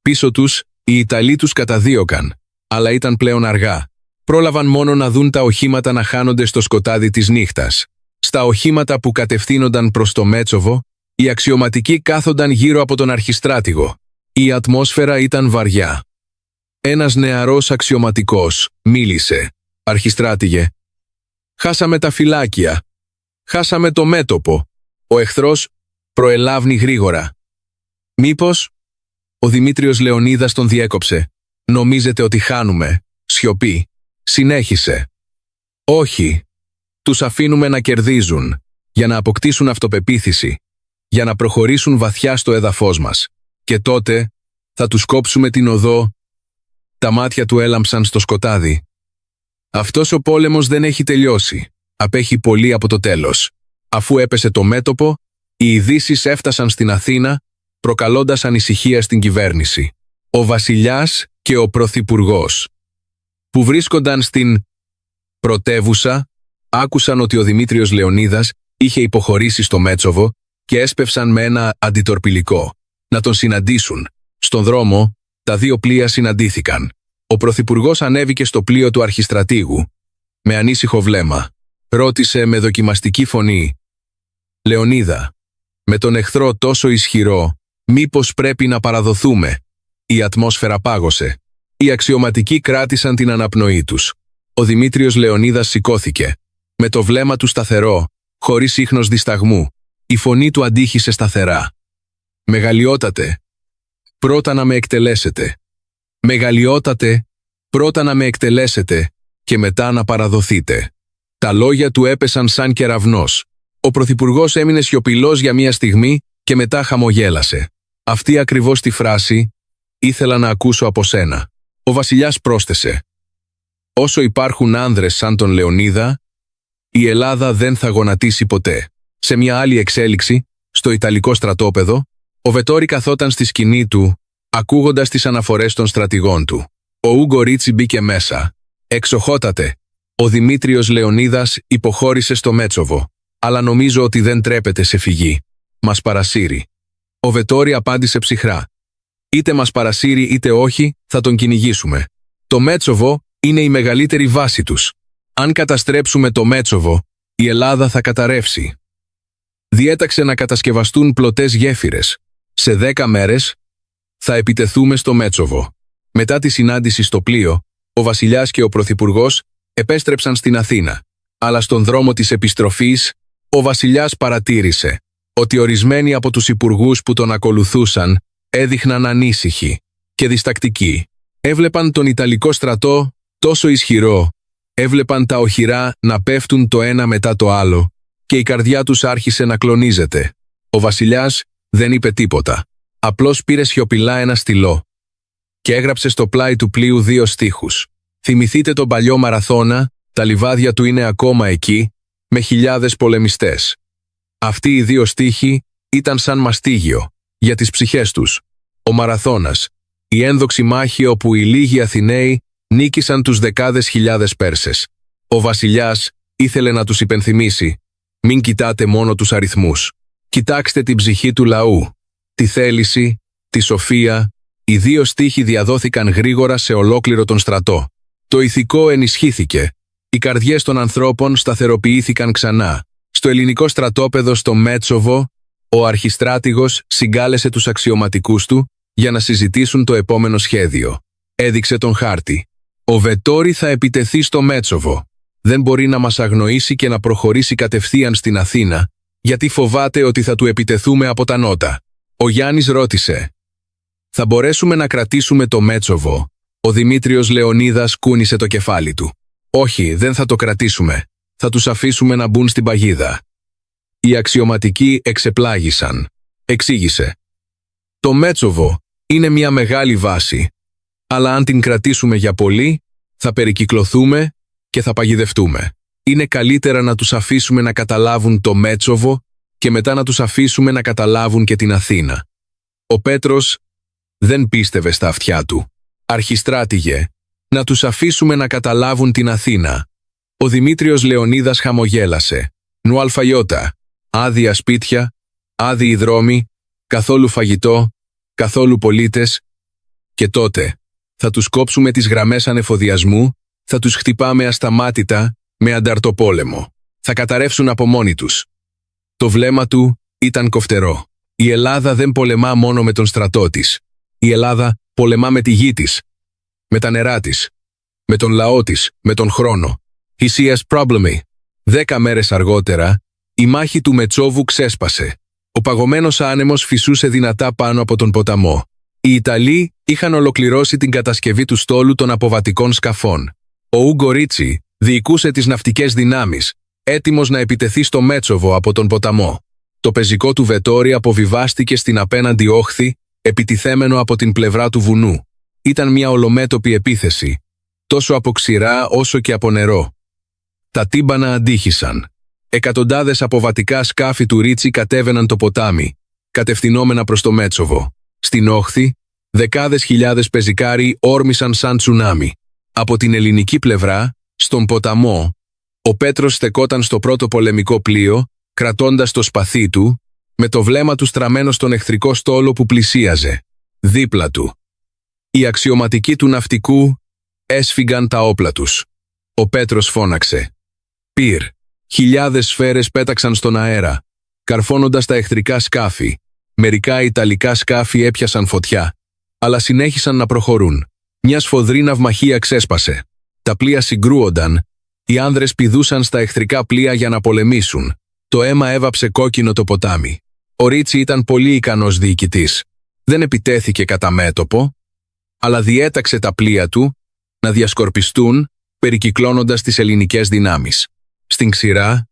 Πίσω τους, οι Ιταλοί τους καταδίωκαν, αλλά ήταν πλέον αργά. Πρόλαβαν μόνο να δουν τα οχήματα να χάνονται στο σκοτάδι της νύχτας. Στα οχήματα που κατευθύνονταν προς το Μέτσοβο, οι αξιωματικοί κάθονταν γύρω από τον αρχιστράτηγο. Η ατμόσφαιρα ήταν βαριά. Ένας νεαρός αξιωματικός μίλησε. «Αρχιστράτηγε, χάσαμε τα φυλάκια. Χάσαμε το μέτωπο. Ο εχθρός προελάβνει γρήγορα». «Μήπως?» Ο Δημήτριος Λεωνίδας τον διέκοψε. «Νομίζετε ότι χάνουμε?» Σιωπή. Συνέχισε. «Όχι. Τους αφήνουμε να κερδίζουν, για να αποκτήσουν αυτοπεποίθηση, για να προχωρήσουν βαθιά στο έδαφος μας. Και τότε θα τους κόψουμε την οδό». Τα μάτια του έλαμψαν στο σκοτάδι. «Αυτός ο πόλεμος δεν έχει τελειώσει. Απέχει πολύ από το τέλος». Αφού έπεσε το μέτωπο, οι ειδήσεις έφτασαν στην Αθήνα, προκαλώντας ανησυχία στην κυβέρνηση. Ο βασιλιάς και ο πρωθυπουργός, που βρίσκονταν στην πρωτεύουσα, άκουσαν ότι ο Δημήτριος Λεωνίδας είχε υποχωρήσει στο Μέτσοβο και έσπευσαν με ένα αντιτορπιλικό να τον συναντήσουν. Στον δρόμο, τα δύο πλοία συναντήθηκαν. Ο πρωθυπουργός ανέβηκε στο πλοίο του αρχιστρατήγου. Με ανήσυχο βλέμμα, ρώτησε με δοκιμαστική φωνή: «Λεωνίδα, με τον εχθρό τόσο ισχυρό, μήπως πρέπει να παραδοθούμε?» Η ατμόσφαιρα πάγωσε. Οι αξιωματικοί κράτησαν την αναπνοή τους. Ο Δημήτριος Λεωνίδας σηκώθηκε. Με το βλέμμα του σταθερό, χωρίς ίχνος δισταγμού, η φωνή του αντήχησε σταθερά. «Μεγαλειότατε, πρώτα να με εκτελέσετε. Μεγαλειότατε, πρώτα να με εκτελέσετε και μετά να παραδοθείτε». Τα λόγια του έπεσαν σαν κεραυνός. Ο πρωθυπουργός έμεινε σιωπηλός για μια στιγμή και μετά χαμογέλασε. «Αυτή ακριβώς τη φράση ήθελα να ακούσω από σένα». Ο βασιλιάς πρόσθεσε: «Όσο υπάρχουν άνδρες σαν τον Λεωνίδα, η Ελλάδα δεν θα γονατίσει ποτέ». Σε μια άλλη εξέλιξη, στο Ιταλικό στρατόπεδο, ο Βετόρι καθόταν στη σκηνή του, ακούγοντας τις αναφορές των στρατηγών του. Ο Ούγκο Ρίτσι μπήκε μέσα. «Εξοχότατε, ο Δημήτριος Λεωνίδας υποχώρησε στο Μέτσοβο, αλλά νομίζω ότι δεν τρέπεται σε φυγή. Μας παρασύρει». Ο Βετόρι απάντησε ψυχρά: «Είτε μας παρασύρει είτε όχι, θα τον κυνηγήσουμε. Το Μέτσοβο είναι η μεγαλύτερη βάση τους. Αν καταστρέψουμε το Μέτσοβο, η Ελλάδα θα καταρρεύσει». Διέταξε να κατασκευαστούν πλωτές γέφυρες. Σε 10 μέρες θα επιτεθούμε στο Μέτσοβο. Μετά τη συνάντηση στο πλοίο, ο βασιλιάς και ο πρωθυπουργός επέστρεψαν στην Αθήνα. Αλλά στον δρόμο της επιστροφής, ο βασιλιάς παρατήρησε ότι ορισμένοι από τους υπουργούς που τον ακολουθούσαν έδειχναν ανήσυχοι και διστακτικοί. Έβλεπαν τον Ιταλικό στρατό τόσο ισχυρό, έβλεπαν τα οχυρά να πέφτουν το ένα μετά το άλλο και η καρδιά τους άρχισε να κλονίζεται. Ο βασιλιάς δεν είπε τίποτα. Απλώς πήρε σιωπηλά ένα στυλό και έγραψε στο πλάι του πλοίου 2 στίχους. «Θυμηθείτε τον παλιό Μαραθώνα, τα λιβάδια του είναι ακόμα εκεί, με χιλιάδες πολεμιστές». Αυτοί οι 2 στίχοι ήταν σαν μαστίγιο για τις ψυχές τους. Ο Μαραθώνας, η ένδοξη μάχη όπου οι λίγοι Αθηναίοι νίκησαν τους δεκάδες χιλιάδες Πέρσες. Ο βασιλιάς ήθελε να τους υπενθυμίσει: «Μην κοιτάτε μόνο τους αριθμούς. Κοιτάξτε την ψυχή του λαού, τη θέληση, τη σοφία». Οι 2 στίχοι διαδόθηκαν γρήγορα σε ολόκληρο τον στρατό. Το ηθικό ενισχύθηκε. Οι καρδιές των ανθρώπων σταθεροποιήθηκαν ξανά. Στο ελληνικό στρατόπεδο στο Μέτσοβο, ο αρχιστράτηγος συγκάλεσε τους αξιωματικούς του για να συζητήσουν το επόμενο σχέδιο. Έδειξε τον χάρτη. Ο Βετόρι θα επιτεθεί στο Μέτσοβο. Δεν μπορεί να μας αγνοήσει και να προχωρήσει κατευθείαν στην Αθήνα, γιατί φοβάται ότι θα του επιτεθούμε από τα νότα. Ο Γιάννης ρώτησε. Θα μπορέσουμε να κρατήσουμε το Μέτσοβο? Ο Δημήτριος Λεωνίδας κούνησε το κεφάλι του. Όχι, δεν θα το κρατήσουμε. Θα τους αφήσουμε να μπουν στην παγίδα. Οι αξιωματικοί εξεπλάγησαν. Εξήγησε. Το Μέτσοβο είναι μια μεγάλη βάση, αλλά αν την κρατήσουμε για πολύ, θα περικυκλωθούμε και θα παγιδευτούμε. Είναι καλύτερα να τους αφήσουμε να καταλάβουν το Μέτσοβο και μετά να τους αφήσουμε να καταλάβουν και την Αθήνα. Ο Πέτρος δεν πίστευε στα αυτιά του. Αρχιστράτηγε, να τους αφήσουμε να καταλάβουν την Αθήνα. Ο Δημήτριος Λεωνίδας χαμογέλασε. Νουαλφαϊότα, άδεια σπίτια, άδειοι δρόμοι, καθόλου φαγητό, καθόλου πολίτες. Και τότε θα τους κόψουμε τις γραμμές ανεφοδιασμού, θα τους χτυπάμε ασταμάτητα με ανταρτοπόλεμο. Θα καταρρεύσουν από μόνοι τους. Το βλέμμα του ήταν κοφτερό. Η Ελλάδα δεν πολεμά μόνο με τον στρατό της. Η Ελλάδα πολεμά με τη γη της, με τα νερά της, με τον λαό της, με τον χρόνο. Ισίας πρόβλημη. 10 μέρες αργότερα, η μάχη του Μετσόβου ξέσπασε. Ο παγωμένος άνεμος φυσούσε δυνατά πάνω από τον ποταμό. Οι Ιταλοί είχαν ολοκληρώσει την κατασκευή του στόλου των αποβατικών σκαφών. Ο Ούγκο Ρίτσι διοικούσε τις ναυτικές δυνάμεις, έτοιμος να επιτεθεί στο Μέτσοβο από τον ποταμό. Το πεζικό του Βετόρι αποβιβάστηκε στην απέναντι όχθη, επιτιθέμενο από την πλευρά του βουνού. Ήταν μια ολομέτωπη επίθεση, τόσο από ξηρά όσο και από νερό. Τα τύμπανα αντίχησαν. Εκατοντάδες αποβατικά σκάφη του Ρίτσι κατέβαιναν το ποτάμι, κατευθυνόμενα προς το Μέτσοβο. Στην όχθη, δεκάδες χιλιάδες πεζικάροι όρμησαν σαν τσουνάμι. Από την ελληνική πλευρά, στον ποταμό, ο Πέτρος στεκόταν στο πρώτο πολεμικό πλοίο, κρατώντας το σπαθί του, με το βλέμμα του στραμμένο στον εχθρικό στόλο που πλησίαζε. Δίπλα του. Οι αξιωματικοί του ναυτικού έσφυγαν τα όπλα τους. Ο Πέτρος φώναξε. Πυρ. Χιλιάδες σφαίρες πέταξαν στον αέρα, καρφώνοντας τα εχθρικά σκάφη. Μερικά ιταλικά σκάφη έπιασαν φωτιά, αλλά συνέχισαν να προχωρούν. Μια σφοδρή ναυμαχία ξέσπασε. Τα πλοία συγκρούονταν. Οι άνδρες πηδούσαν στα εχθρικά πλοία για να πολεμήσουν. Το αίμα έβαψε κόκκινο το ποτάμι. Ο Ρίτσι ήταν πολύ ικανός διοικητής. Δεν επιτέθηκε κατά μέτωπο, αλλά διέταξε τα πλοία του να διασκορπιστούν, περικυκλώνοντας τις ελληνικές δυνάμεις. Στην ξηρά,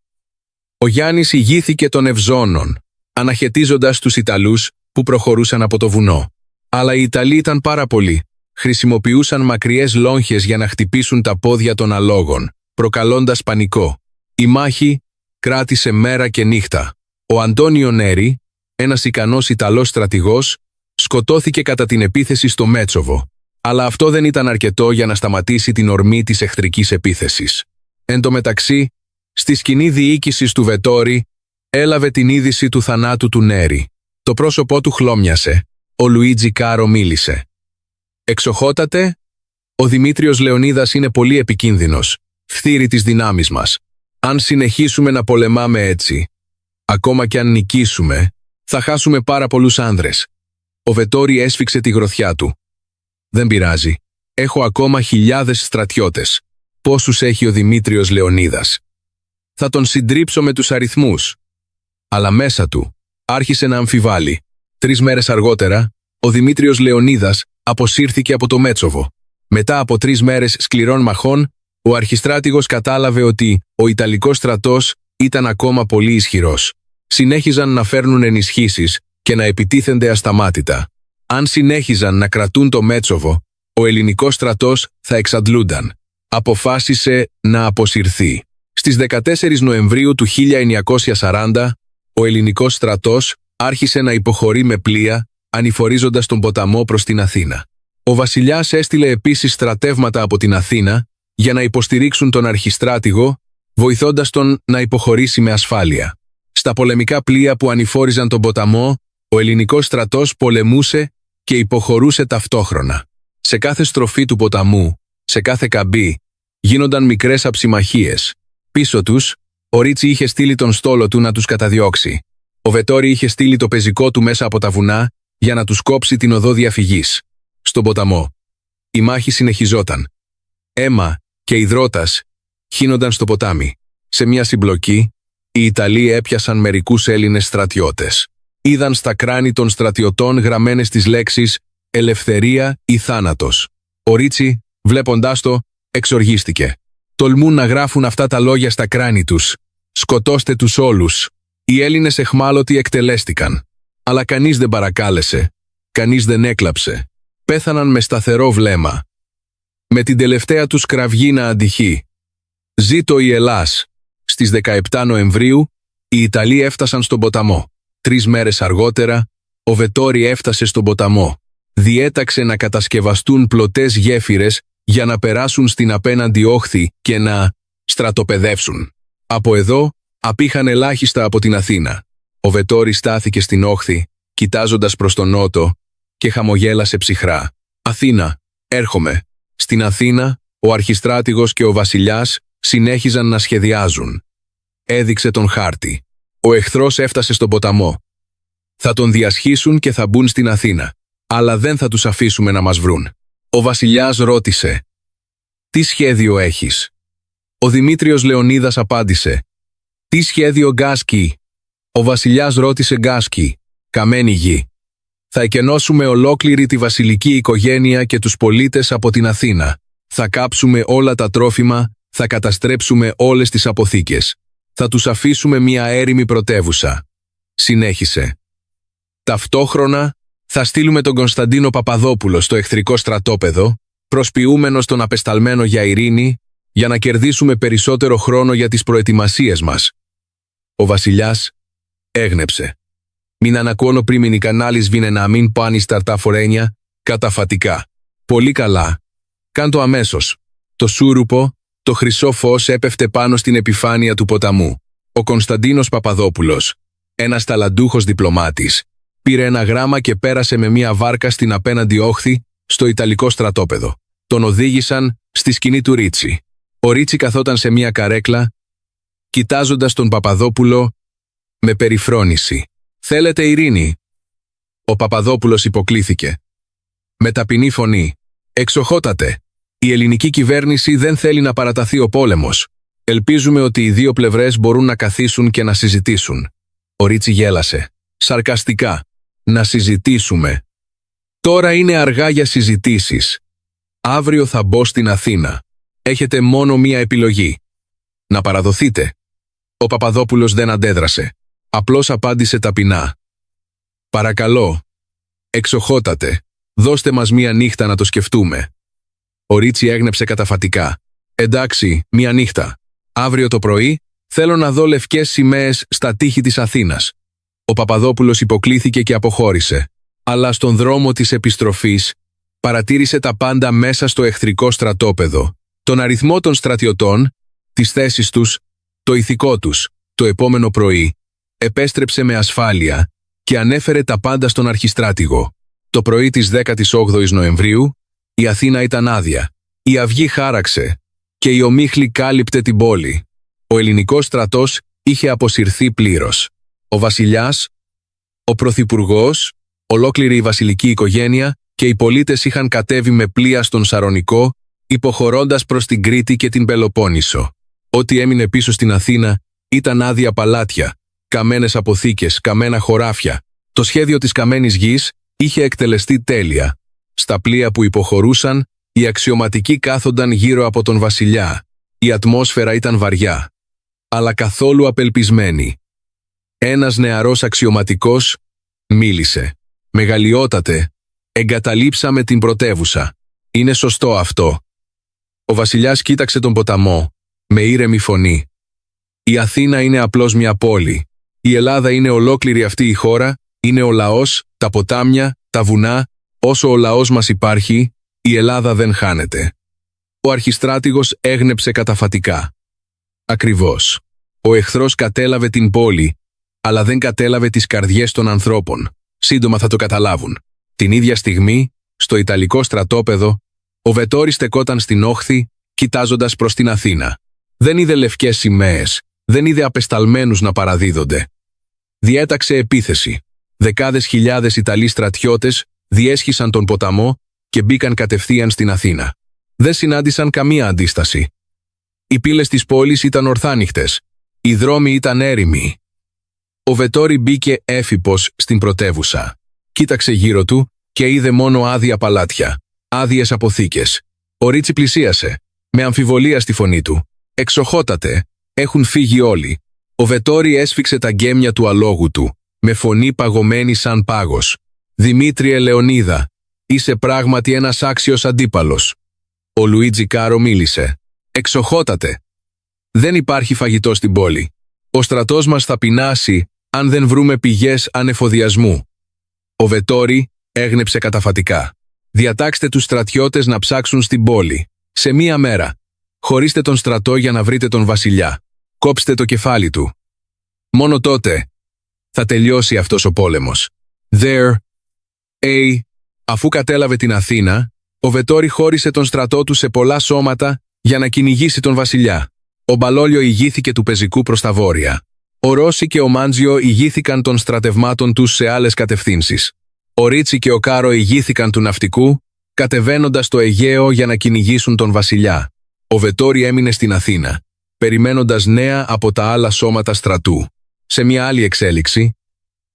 ο Γιάννης ηγήθηκε των Ευζώνων, αναχαιτίζοντας τους Ιταλούς που προχωρούσαν από το βουνό. Αλλά οι Ιταλοί ήταν πάρα πολλοί. Χρησιμοποιούσαν μακριές λόγχες για να χτυπήσουν τα πόδια των αλόγων, προκαλώντας πανικό. Η μάχη κράτησε μέρα και νύχτα. Ο Αντώνιο Νέρι, ένας ικανός Ιταλός στρατηγός, σκοτώθηκε κατά την επίθεση στο Μέτσοβο. Αλλά αυτό δεν ήταν αρκετό για να σταματήσει την ορμή της εχθρικής επίθεσης. Εν τω μεταξύ, στη σκηνή διοίκησης του Βετόρι, έλαβε την είδηση του θανάτου του Νέρι. Το πρόσωπό του χλώμιασε. Ο Λουίτζι Κάρο μίλησε. «Εξοχότατε, ο Δημήτριος Λεωνίδας είναι πολύ επικίνδυνος, φθήρη της δυνάμεις μας. Αν συνεχίσουμε να πολεμάμε έτσι, ακόμα και αν νικήσουμε, θα χάσουμε πάρα πολλούς άνδρες». Ο Βετόρι έσφιξε τη γροθιά του. «Δεν πειράζει. Έχω ακόμα χιλιάδες στρατιώτες. Πόσους έχει ο Δημήτριος Λεωνίδας? Θα τον συντρίψω με τους αριθμούς». Αλλά μέσα του άρχισε να αμφιβάλλει. 3 μέρες αργότερα, ο Δημήτριος Λεωνίδας αποσύρθηκε από το Μέτσοβο. Μετά από 3 μέρες σκληρών μαχών, ο αρχιστράτηγος κατάλαβε ότι ο Ιταλικός στρατός ήταν ακόμα πολύ ισχυρός. Συνέχιζαν να φέρνουν ενισχύσεις και να επιτίθενται ασταμάτητα. Αν συνέχιζαν να κρατούν το Μέτσοβο, ο ελληνικός στρατός θα εξαντλούνταν. Αποφάσισε να αποσυρθεί. Στις 14 Νοεμβρίου του 1940, ο ελληνικός στρατός άρχισε να υποχωρεί με πλοία, ανηφορίζοντας τον ποταμό προς την Αθήνα. Ο βασιλιάς έστειλε επίσης στρατεύματα από την Αθήνα για να υποστηρίξουν τον αρχιστράτηγο, βοηθώντας τον να υποχωρήσει με ασφάλεια. Στα πολεμικά πλοία που ανηφόριζαν τον ποταμό, ο ελληνικός στρατός πολεμούσε και υποχωρούσε ταυτόχρονα. Σε κάθε στροφή του ποταμού, Σε κάθε καμπή γίνονταν μικρές αψιμαχίες. Πίσω τους, ο Ρίτσι είχε στείλει τον στόλο του να τους καταδιώξει. Ο Βετόρι είχε στείλει το πεζικό του μέσα από τα βουνά για να τους κόψει την οδό διαφυγής. Στον ποταμό, η μάχη συνεχιζόταν. Αίμα και υδρότας χύνονταν στο ποτάμι. Σε μια συμπλοκή, οι Ιταλοί έπιασαν μερικούς Έλληνες στρατιώτες. Είδαν στα κράνη των στρατιωτών γραμμένες τις λέξεις «Ελευθερία ή θάνατος». Ο Ρίτσι, βλέποντάς το, εξοργίστηκε. Τολμούν να γράφουν αυτά τα λόγια στα κράνη τους. «Σκοτώστε τους όλους». Οι Έλληνες εχμάλωτοι εκτελέστηκαν. Αλλά κανείς δεν παρακάλεσε. Κανείς δεν έκλαψε. Πέθαναν με σταθερό βλέμμα. Με την τελευταία τους κραυγή να αντυχεί. Ζήτω η Ελλάς. Στις 17 Νοεμβρίου, οι Ιταλοί έφτασαν στον ποταμό. 3 μέρες αργότερα, ο Βετόρι έφτασε στον ποταμό. Διέταξε να κατασκευαστούν πλωτές γέφυρες για να περάσουν στην απέναντι όχθη και να στρατοπεδεύσουν. Από εδώ, απήχαν ελάχιστα από την Αθήνα. Ο Βετόρι στάθηκε στην όχθη, κοιτάζοντας προς τον νότο, και χαμογέλασε ψυχρά. «Αθήνα, έρχομαι». Στην Αθήνα, ο αρχιστράτηγος και ο βασιλιάς συνέχιζαν να σχεδιάζουν. Έδειξε τον χάρτη. Ο εχθρός έφτασε στον ποταμό. Θα τον διασχίσουν και θα μπουν στην Αθήνα. Αλλά δεν θα τους αφήσουμε να μας βρουν. Ο βασιλιάς ρώτησε. «Τι σχέδιο έχεις?» Ο Δημήτριος Λεωνίδας απάντησε. «Τι σχέδιο, Γκάσκι?» Ο βασιλιάς ρώτησε. «Γκάσκι, καμένη γη. Θα εκενώσουμε ολόκληρη τη βασιλική οικογένεια και τους πολίτες από την Αθήνα. Θα κάψουμε όλα τα τρόφιμα, θα καταστρέψουμε όλες τις αποθήκες. Θα τους αφήσουμε μια έρημη πρωτεύουσα». Συνέχισε. «Ταυτόχρονα θα στείλουμε τον Κωνσταντίνο Παπαδόπουλο στο εχθρικό στρατόπεδο, προσποιούμενος τον απεσταλμένο για ειρήνη, για να κερδίσουμε περισσότερο χρόνο για τις προετοιμασίες μας». Ο βασιλιάς έγνεψε. «Μην ανακώνω πριν οι κανάλεις βίνε να μην πάνει σταρτά φορένια, καταφατικά». «Πολύ καλά. Κάν το αμέσως». Το σούρουπο, το χρυσό φως έπεφτε πάνω στην επιφάνεια του ποταμού. Ο Κωνσταντίνος Παπαδόπουλος, ένας ταλαντούχος διπλωμάτης, πήρε ένα γράμμα και πέρασε με μια βάρκα στην απέναντι όχθη στο Ιταλικό στρατόπεδο. Τον οδήγησαν στη σκηνή του Ρίτσι. Ο Ρίτσι καθόταν σε μια καρέκλα, κοιτάζοντας τον Παπαδόπουλο με περιφρόνηση. «Θέλετε ειρήνη?» Ο Παπαδόπουλος υποκλήθηκε. Με ταπεινή φωνή. «Εξοχότατε, η ελληνική κυβέρνηση δεν θέλει να παραταθεί ο πόλεμος. Ελπίζουμε ότι οι δύο πλευρές μπορούν να καθίσουν και να συζητήσουν». Ο Ρίτσι γέλασε. Σαρκαστικά. «Να συζητήσουμε. Τώρα είναι αργά για συζητήσεις. Αύριο θα μπω στην Αθήνα. Έχετε μόνο μία επιλογή. Να παραδοθείτε». Ο Παπαδόπουλος δεν αντέδρασε. Απλώς απάντησε ταπεινά. «Παρακαλώ, εξοχότατε, δώστε μας μία νύχτα να το σκεφτούμε». Ο Ρίτσι έγνεψε καταφατικά. «Εντάξει, μία νύχτα. Αύριο το πρωί θέλω να δω λευκές σημαίες στα τείχη της Αθήνας». Ο Παπαδόπουλος υποκλήθηκε και αποχώρησε. Αλλά στον δρόμο της επιστροφής παρατήρησε τα πάντα μέσα στο εχθρικό στρατόπεδο. Τον αριθμό των στρατιωτών, τις θέσεις τους, το ηθικό τους. Το επόμενο πρωί επέστρεψε με ασφάλεια και ανέφερε τα πάντα στον αρχιστράτηγο. Το πρωί της 18ης Νοεμβρίου η Αθήνα ήταν άδεια. Η αυγή χάραξε και η ομίχλη κάλυπτε την πόλη. Ο ελληνικός στρατός είχε αποσυρθεί πλήρως. Ο βασιλιάς, ο πρωθυπουργός, ολόκληρη η βασιλική οικογένεια και οι πολίτες είχαν κατέβει με πλοία στον Σαρονικό, υποχωρώντας προς την Κρήτη και την Πελοπόννησο. Ό,τι έμεινε πίσω στην Αθήνα ήταν άδεια παλάτια, καμένες αποθήκες, καμένα χωράφια. Το σχέδιο της καμένης γης είχε εκτελεστεί τέλεια. Στα πλοία που υποχωρούσαν, οι αξιωματικοί κάθονταν γύρω από τον βασιλιά. Η ατμόσφαιρα ήταν βαριά, αλλά καθόλου απελπισμένη. Ένας νεαρός αξιωματικός μίλησε. «Μεγαλειότατε, εγκαταλείψαμε την πρωτεύουσα. Είναι σωστό αυτό». Ο βασιλιάς κοίταξε τον ποταμό, με ήρεμη φωνή. «Η Αθήνα είναι απλώς μια πόλη. Η Ελλάδα είναι ολόκληρη αυτή η χώρα, είναι ο λαός, τα ποτάμια, τα βουνά. Όσο ο λαός μας υπάρχει, η Ελλάδα δεν χάνεται». Ο αρχιστράτηγος έγνεψε καταφατικά. «Ακριβώς. Ο εχθρός κατέλαβε την πόλη, αλλά δεν κατέλαβε τις καρδιές των ανθρώπων. Σύντομα θα το καταλάβουν». Την ίδια στιγμή, στο Ιταλικό στρατόπεδο, Ο Βετόρης στεκόταν στην όχθη, κοιτάζοντας προς την Αθήνα. Δεν είδε λευκές σημαίες, δεν είδε απεσταλμένους να παραδίδονται. Διέταξε επίθεση. Δεκάδες χιλιάδες Ιταλοί στρατιώτες διέσχισαν τον ποταμό και μπήκαν κατευθείαν στην Αθήνα. Δεν συνάντησαν καμία αντίσταση. Οι πύλες της πόλης ήταν ορθάνυχτες. Οι δρόμοι ήταν έρημοι. Ο Βετόρη μπήκε έφυπος στην πρωτεύουσα. Κοίταξε γύρω του και είδε μόνο άδεια παλάτια, άδειες αποθήκες. Ο Ρίτσι πλησίασε, με αμφιβολία στη φωνή του. «Εξοχότατε, έχουν φύγει όλοι». Ο Βετόρη έσφιξε τα γκέμια του αλόγου του, με φωνή παγωμένη σαν πάγος. «Δημήτριε Λεωνίδα, είσαι πράγματι ένας άξιος αντίπαλος». Ο Λουίτζι Κάρο μίλησε. «Εξοχότατε, δεν υπάρχει φαγητό στην πόλη. Ο στρατός μας θα πεινάσει αν δεν βρούμε πηγές ανεφοδιασμού». Ο Βετόρη έγνεψε καταφατικά. «Διατάξτε τους στρατιώτες να ψάξουν στην πόλη. Σε μία μέρα. Χωρίστε τον στρατό για να βρείτε τον βασιλιά. Κόψτε το κεφάλι του. Μόνο τότε θα τελειώσει αυτός ο πόλεμος». Αφού κατέλαβε την Αθήνα, ο Βετόρη χώρισε τον στρατό του σε πολλά σώματα για να κυνηγήσει τον βασιλιά. Ο Μπαλόλιο ηγήθηκε του πεζικού προς τα βόρεια. Ο Ρώση και ο Μάντζιο ηγήθηκαν των στρατευμάτων τους σε άλλες κατευθύνσεις. Ο Ρίτσι και ο Κάρο ηγήθηκαν του ναυτικού, κατεβαίνοντας το Αιγαίο για να κυνηγήσουν τον βασιλιά. Ο Βετόρη έμεινε στην Αθήνα, περιμένοντας νέα από τα άλλα σώματα στρατού. Σε μια άλλη εξέλιξη,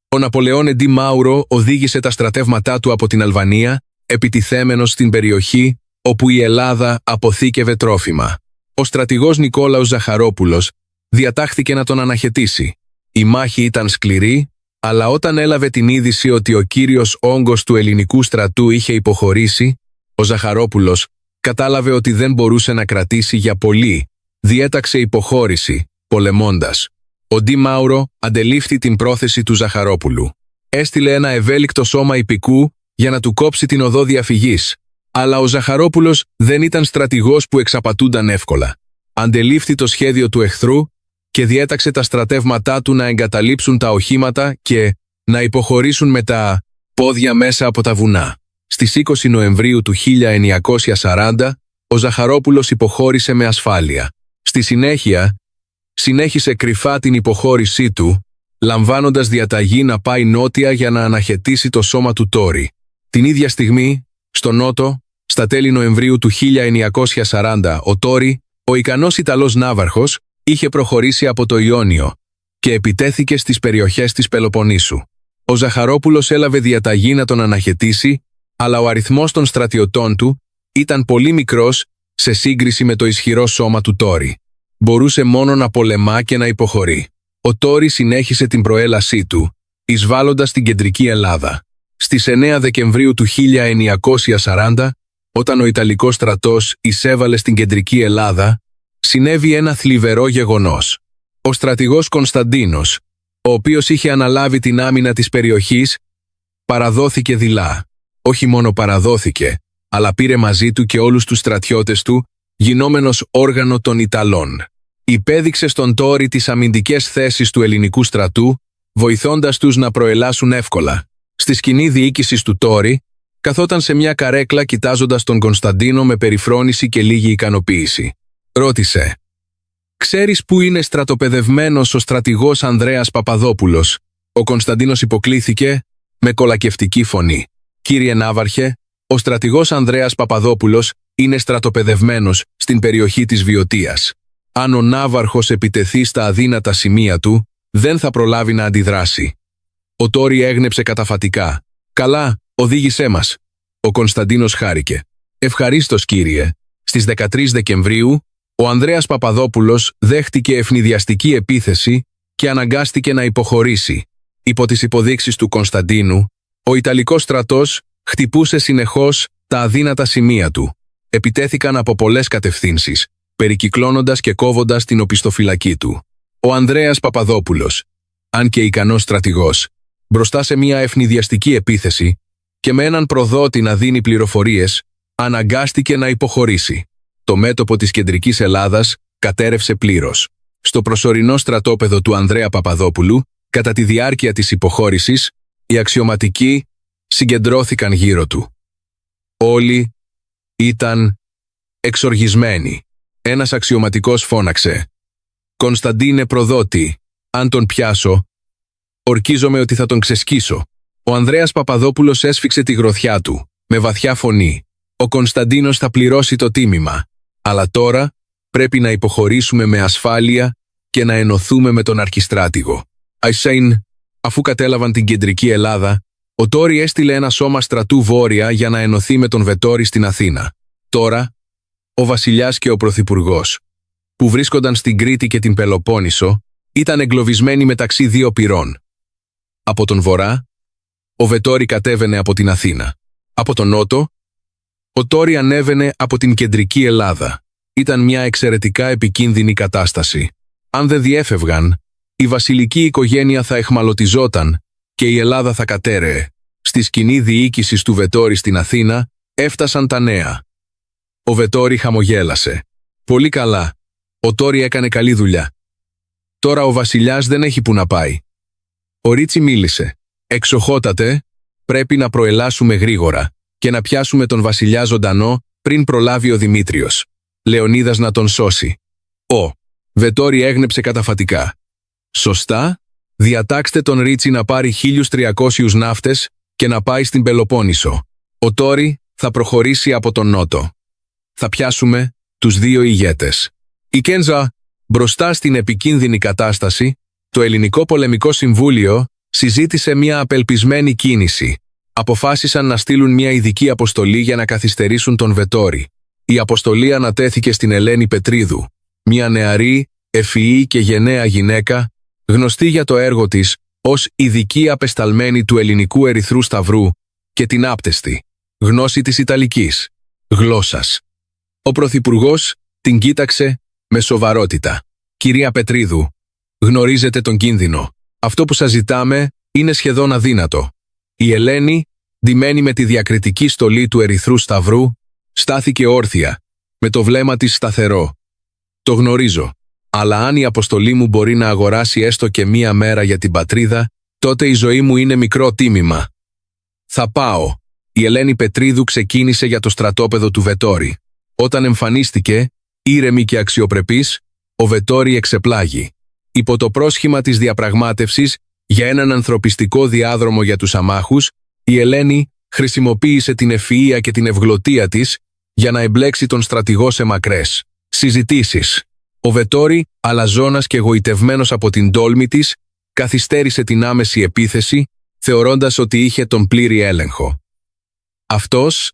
ο Ναπολεόνε Ντι Μάουρο οδήγησε τα στρατεύματά του από την Αλβανία, επιτιθέμενος στην περιοχή όπου η Ελλάδα αποθήκευε τρόφιμα. Ο στρατηγός Νικόλαος Ζαχαρόπουλος διατάχθηκε να τον αναχαιτήσει. Η μάχη ήταν σκληρή, αλλά όταν έλαβε την είδηση ότι ο κύριος όγκος του ελληνικού στρατού είχε υποχωρήσει, ο Ζαχαρόπουλος κατάλαβε ότι δεν μπορούσε να κρατήσει για πολύ. Διέταξε υποχώρηση, πολεμώντας. Ο Ντι Μάουρο αντελήφθη την πρόθεση του Ζαχαρόπουλου. Έστειλε ένα ευέλικτο σώμα ιππικού για να του κόψει την οδό διαφυγής. Αλλά ο Ζαχαρόπουλος δεν ήταν στρατηγός που εξαπατούνταν εύκολα. Αντελήφθη το σχέδιο του εχθρού και διέταξε τα στρατεύματά του να εγκαταλείψουν τα οχήματα και να υποχωρήσουν με τα πόδια μέσα από τα βουνά. Στις 20 Νοεμβρίου του 1940, ο Ζαχαρόπουλος υποχώρησε με ασφάλεια. Στη συνέχεια, συνέχισε κρυφά την υποχώρησή του, λαμβάνοντας διαταγή να πάει νότια για να αναχαιτήσει το σώμα του Τόρι. Την ίδια στιγμή, στο νότο, στα τέλη Νοεμβρίου του 1940, ο Τόρι, ο ικανός Ιταλός ναύαρχος, είχε προχωρήσει από το Ιόνιο και επιτέθηκε στις περιοχές της Πελοποννήσου. Ο Ζαχαρόπουλος έλαβε διαταγή να τον αναχαιτήσει, αλλά ο αριθμός των στρατιωτών του ήταν πολύ μικρός σε σύγκριση με το ισχυρό σώμα του Τόρι. Μπορούσε μόνο να πολεμά και να υποχωρεί. Ο Τόρι συνέχισε την προέλασή του, εισβάλλοντας την κεντρική Ελλάδα. Στις 9 Δεκεμβρίου του 1940, όταν ο Ιταλικός στρατός εισέβαλε στην κεντρική Ελλάδα, συνέβη ένα θλιβερό γεγονός. Ο στρατηγός Κωνσταντίνος, ο οποίος είχε αναλάβει την άμυνα της περιοχής, παραδόθηκε δειλά. Όχι μόνο παραδόθηκε, αλλά πήρε μαζί του και όλους τους στρατιώτες του, γινόμενος όργανο των Ιταλών. Υπέδειξε στον Τόρι τις αμυντικές θέσεις του ελληνικού στρατού, βοηθώντας τους να προελάσουν εύκολα. Στη σκηνή διοίκησης του Τόρι, καθόταν σε μια καρέκλα κοιτάζοντας τον Κωνσταντίνο με περιφρόνηση και λίγη ικανοποίηση. Ρώτησε: «Ξέρεις πού είναι στρατοπεδευμένος ο στρατηγός Ανδρέας Παπαδόπουλος?» Ο Κωνσταντίνος υποκλήθηκε με κολακευτική φωνή. «Κύριε Ναύαρχε, ο στρατηγός Ανδρέας Παπαδόπουλος είναι στρατοπεδευμένος στην περιοχή της Βιωτίας. Αν ο Ναύαρχος επιτεθεί στα αδύνατα σημεία του, δεν θα προλάβει να αντιδράσει». Ο Τόρι έγνεψε καταφατικά. «Καλά, οδήγησέ μας». Ο Κωνσταντίνος χάρηκε. «Ευχαρίστως, κύριε». Στις 13 Δεκεμβρίου, ο Ανδρέας Παπαδόπουλος δέχτηκε ευνηδιαστική επίθεση και αναγκάστηκε να υποχωρήσει. Υπό τις υποδείξεις του Κωνσταντίνου, ο Ιταλικός στρατός χτυπούσε συνεχώς τα αδύνατα σημεία του. Επιτέθηκαν από πολλές κατευθύνσεις, περικυκλώνοντας και κόβοντας την οπισθοφυλακή του. Ο Ανδρέας Παπαδόπουλος, αν και ικανός στρατηγός, μπροστά σε μια ευνηδιαστική επίθεση και με έναν προδότη να δίνει πληροφορίες, αναγκάστηκε να υποχωρήσει. Το μέτωπο της κεντρικής Ελλάδας κατέρευσε πλήρως. Στο προσωρινό στρατόπεδο του Ανδρέα Παπαδόπουλου, κατά τη διάρκεια της υποχώρησης, οι αξιωματικοί συγκεντρώθηκαν γύρω του. Όλοι Ήταν εξοργισμένοι. Ένας αξιωματικός φώναξε: «Κωνσταντίνε προδότη, αν τον πιάσω, ορκίζομαι ότι θα τον ξεσκίσω». Ο Ανδρέας Παπαδόπουλος έσφιξε τη γροθιά του, με βαθιά φωνή. «Ο Κωνσταντίνος θα πληρώσει το τίμημα. Αλλά τώρα πρέπει να υποχωρήσουμε με ασφάλεια και να ενωθούμε με τον αρχιστράτηγο». Αϊσέιν, αφού κατέλαβαν την κεντρική Ελλάδα, ο Τόρι έστειλε ένα σώμα στρατού βόρεια για να ενωθεί με τον Βετόρι στην Αθήνα. Τώρα, ο βασιλιάς και ο πρωθυπουργός, που βρίσκονταν στην Κρήτη και την Πελοπόννησο, ήταν εγκλωβισμένοι μεταξύ δύο πυρών. Από τον βορρά, ο Βετόρι κατέβαινε από την Αθήνα. Από τον νότο, ο Τόρι ανέβαινε από την κεντρική Ελλάδα. Ήταν μια εξαιρετικά επικίνδυνη κατάσταση. Αν δεν διέφευγαν, η βασιλική οικογένεια θα εχμαλωτιζόταν και η Ελλάδα θα κατέρεε. Στη σκηνή διοίκησης του Βετόρι στην Αθήνα έφτασαν τα νέα. Ο Βετόρι χαμογέλασε. «Πολύ καλά. Ο Τόρι έκανε καλή δουλειά. Τώρα ο βασιλιάς δεν έχει που να πάει». Ο Ρίτσι μίλησε. «Εξοχότατε, πρέπει να προελάσουμε γρήγορα και να πιάσουμε τον βασιλιά ζωντανό πριν προλάβει ο Δημήτριος. Λεωνίδας να τον σώσει». Ο Βετόρι έγνεψε καταφατικά. «Σωστά, διατάξτε τον Ρίτσι να πάρει 1.300 ναύτες και να πάει στην Πελοπόννησο. Ο Τόρι θα προχωρήσει από τον νότο. Θα πιάσουμε τους δύο ηγέτες». Η Κέντζα, μπροστά στην επικίνδυνη κατάσταση, το Ελληνικό Πολεμικό Συμβούλιο συζήτησε μια απελπισμένη κίνηση. Αποφάσισαν να στείλουν μια ειδική αποστολή για να καθυστερήσουν τον Βετόρι. Η αποστολή ανατέθηκε στην Ελένη Πετρίδου, μια νεαρή, ευφυή και γενναία γυναίκα, γνωστή για το έργο της ως ειδική απεσταλμένη του Ελληνικού Ερυθρού Σταυρού και την άπτεστη γνώση της Ιταλικής γλώσσας. Ο πρωθυπουργός την κοίταξε με σοβαρότητα. «Κυρία Πετρίδου, γνωρίζετε τον κίνδυνο. Αυτό που σας ζητάμε είναι σχεδόν αδύνατο». Η Ελένη, ντυμένη με τη διακριτική στολή του Ερυθρού Σταυρού, στάθηκε όρθια, με το βλέμμα της σταθερό. «Το γνωρίζω. Αλλά αν η αποστολή μου μπορεί να αγοράσει έστω και μία μέρα για την πατρίδα, τότε η ζωή μου είναι μικρό τίμημα. Θα πάω». Η Ελένη Πετρίδου ξεκίνησε για το στρατόπεδο του Βετόρι. Όταν εμφανίστηκε, ήρεμη και αξιοπρεπής, ο Βετόρι εξεπλάγει. Υπό το πρόσχημα της διαπραγμάτευσης για έναν ανθρωπιστικό διάδρομο για τους αμάχους, η Ελένη χρησιμοποίησε την ευφυΐα και την ευγλωτία της για να εμπλέξει τον στρατηγό σε μακρές συζητήσεις. Ο Βετόρι, αλαζόνας και γοητευμένος από την τόλμη της, καθυστέρησε την άμεση επίθεση, θεωρώντας ότι είχε τον πλήρη έλεγχο. Αυτός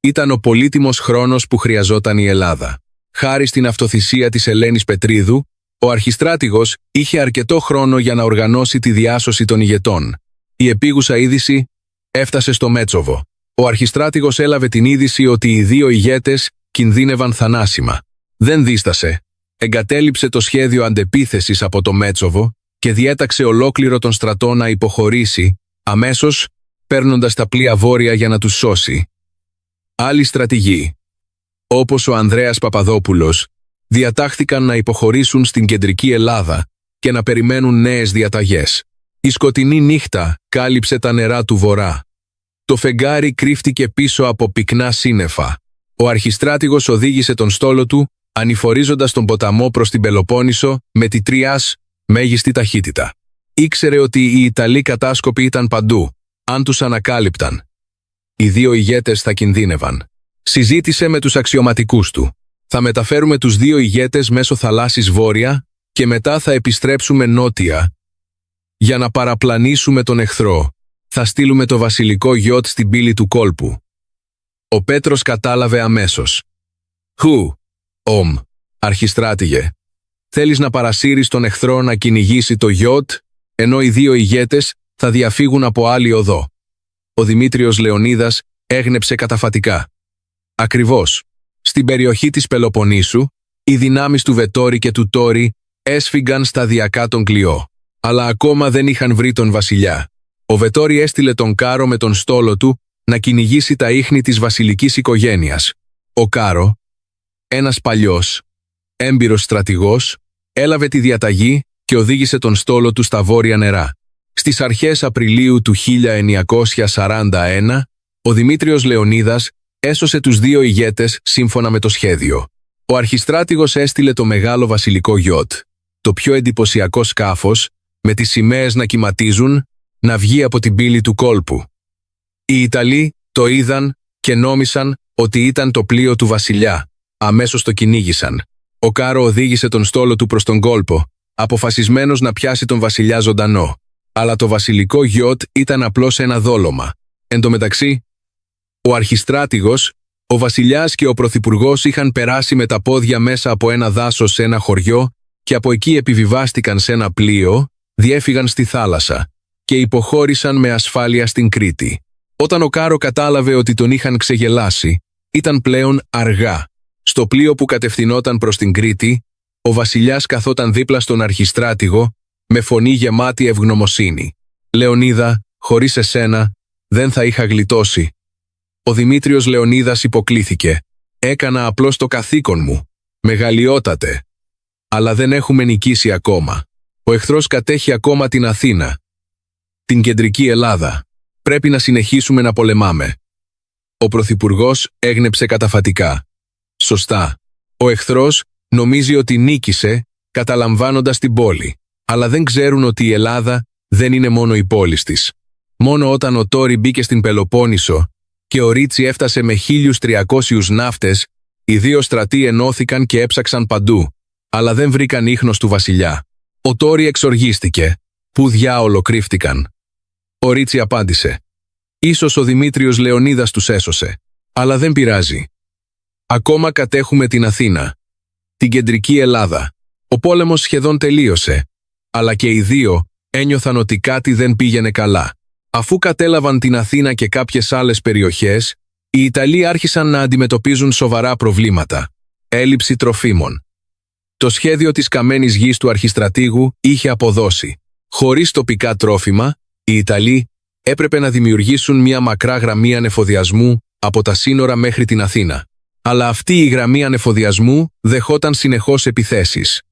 ήταν ο πολύτιμος χρόνος που χρειαζόταν η Ελλάδα. Χάρη στην αυτοθυσία της Ελένης Πετρίδου, ο αρχιστράτηγος είχε αρκετό χρόνο για να οργανώσει τη διάσωση των ηγετών. Η επίγουσα είδηση έφτασε στο Μέτσοβο. Ο αρχιστράτηγος έλαβε την είδηση ότι οι δύο ηγέτες κινδύνευαν θανάσιμα. Δεν δίστασε. Εγκατέλειψε το σχέδιο αντεπίθεσης από το Μέτσοβο και διέταξε ολόκληρο τον στρατό να υποχωρήσει, αμέσως παίρνοντας τα πλοία βόρεια για να τους σώσει. Άλλοι στρατηγοί, όπως ο Ανδρέας Παπαδόπουλος, διατάχθηκαν να υποχωρήσουν στην κεντρική Ελλάδα και να περιμένουν νέες διαταγές. Η σκοτεινή νύχτα κάλυψε τα νερά του βορρά. Το φεγγάρι κρύφτηκε πίσω από πυκνά σύννεφα. Ο αρχιστράτηγος οδήγησε τον στόλο του, ανηφορίζοντας τον ποταμό προς την Πελοπόννησο με τη τριάς μέγιστη ταχύτητα. Ήξερε ότι οι Ιταλοί κατάσκοποι ήταν παντού, αν τους ανακάλυπταν. Οι δύο ηγέτες θα κινδύνευαν. Συζήτησε με τους αξιωματικούς του. «Θα μεταφέρουμε τους δύο ηγέτες μέσω θαλάσσης βόρεια και μετά θα επιστρέψουμε νότια για να παραπλανήσουμε τον εχθρό. Θα στείλουμε το βασιλικό γιότ στην πύλη του κόλπου». Ο Πέτρος κατάλαβε αμέσως. Αρχιστράτηγε. Θέλεις να παρασύρεις τον εχθρό να κυνηγήσει το γιότ, ενώ οι δύο ηγέτες θα διαφύγουν από άλλη οδό». Ο Δημήτριος Λεωνίδας έγνεψε καταφατικά. «Ακριβώς. Στην περιοχή της Πελοποννήσου, οι δυνάμεις του Βετόρι και του Τόρι έσφυγαν σταδιακά τον Κλειό. Αλλά ακόμα δεν είχαν βρει τον βασιλιά. Ο Βετόρι έστειλε τον Κάρο με τον στόλο του να κυνηγήσει τα ίχνη της βασιλικής οικογένειας. Ο Κάρο, ένας παλιός, έμπειρος στρατηγός, έλαβε τη διαταγή και οδήγησε τον στόλο του στα βόρεια νερά. Στις αρχές Απριλίου του 1941, ο Δημήτριος Λεωνίδας έσωσε τους δύο ηγέτες σύμφωνα με το σχέδιο. Ο αρχιστράτηγος έστειλε το μεγάλο βασιλικό γιότ, το πιο εντυπωσιακό σκάφος, με τις σημαίες να κυματίζουν, να βγει από την πύλη του κόλπου. Οι Ιταλοί το είδαν και νόμισαν ότι ήταν το πλοίο του βασιλιά. Αμέσως το κυνήγησαν. Ο Κάρο οδήγησε τον στόλο του προς τον κόλπο, αποφασισμένος να πιάσει τον βασιλιά ζωντανό. Αλλά το βασιλικό γιότ ήταν απλώς ένα δόλωμα. Εν τω μεταξύ, ο αρχιστράτηγος, ο βασιλιάς και ο πρωθυπουργός είχαν περάσει με τα πόδια μέσα από ένα δάσος σε ένα χωριό και από εκεί επιβιβάστηκαν σε ένα πλοίο, διέφυγαν στη θάλασσα και υποχώρησαν με ασφάλεια στην Κρήτη. Όταν ο Κάρο κατάλαβε ότι τον είχαν ξεγελάσει, ήταν πλέον αργά. Στο πλοίο που κατευθυνόταν προς την Κρήτη, ο βασιλιάς καθόταν δίπλα στον αρχιστράτηγο με φωνή γεμάτη ευγνωμοσύνη. «Λεωνίδα, χωρίς εσένα δεν θα είχα γλιτώσει». Ο Δημήτριος Λεωνίδας υποκλίθηκε. «Έκανα απλώς το καθήκον μου. Μεγαλειότατε. Αλλά δεν έχουμε νικήσει ακόμα. Ο εχθρός κατέχει ακόμα την Αθήνα. Την κεντρική Ελλάδα. Πρέπει να συνεχίσουμε να πολεμάμε». Ο πρωθυπουργός έγνεψε καταφατικά. «Σωστά. Ο εχθρός νομίζει ότι νίκησε, καταλαμβάνοντας την πόλη. Αλλά δεν ξέρουν ότι η Ελλάδα δεν είναι μόνο η πόλη της. Μόνο όταν ο Τόρι μπήκε στην Πελοπόννησο και ο Ρίτσι έφτασε με 1.300 ναύτες, οι δύο στρατοί ενώθηκαν και έψαξαν παντού, αλλά δεν βρήκαν ίχνος του βασιλιά. Ο Τόρι εξοργίστηκε. Πού διάολο κρύφτηκαν?» Ο Ρίτσι απάντησε. «Ίσως ο Δημήτριος Λεωνίδας τους έσωσε. Αλλά δεν πειράζει. Ακόμα κατέχουμε την Αθήνα, την κεντρική Ελλάδα. Ο πόλεμος σχεδόν τελείωσε, αλλά και οι δύο ένιωθαν ότι κάτι δεν πήγαινε καλά. Αφού κατέλαβαν την Αθήνα και κάποιες άλλες περιοχές, οι Ιταλοί άρχισαν να αντιμετωπίζουν σοβαρά προβλήματα. Έλλειψη τροφίμων. Το σχέδιο της καμένης γης του αρχιστρατήγου είχε αποδώσει. Χωρίς τοπικά τρόφιμα, οι Ιταλοί έπρεπε να δημιουργήσουν μια μακρά γραμμή ανεφοδιασμού από τα σύνορα μέχρι την Αθήνα. Αλλά αυτή η γραμμή ανεφοδιασμού δεχόταν συνεχώς επιθέσεις.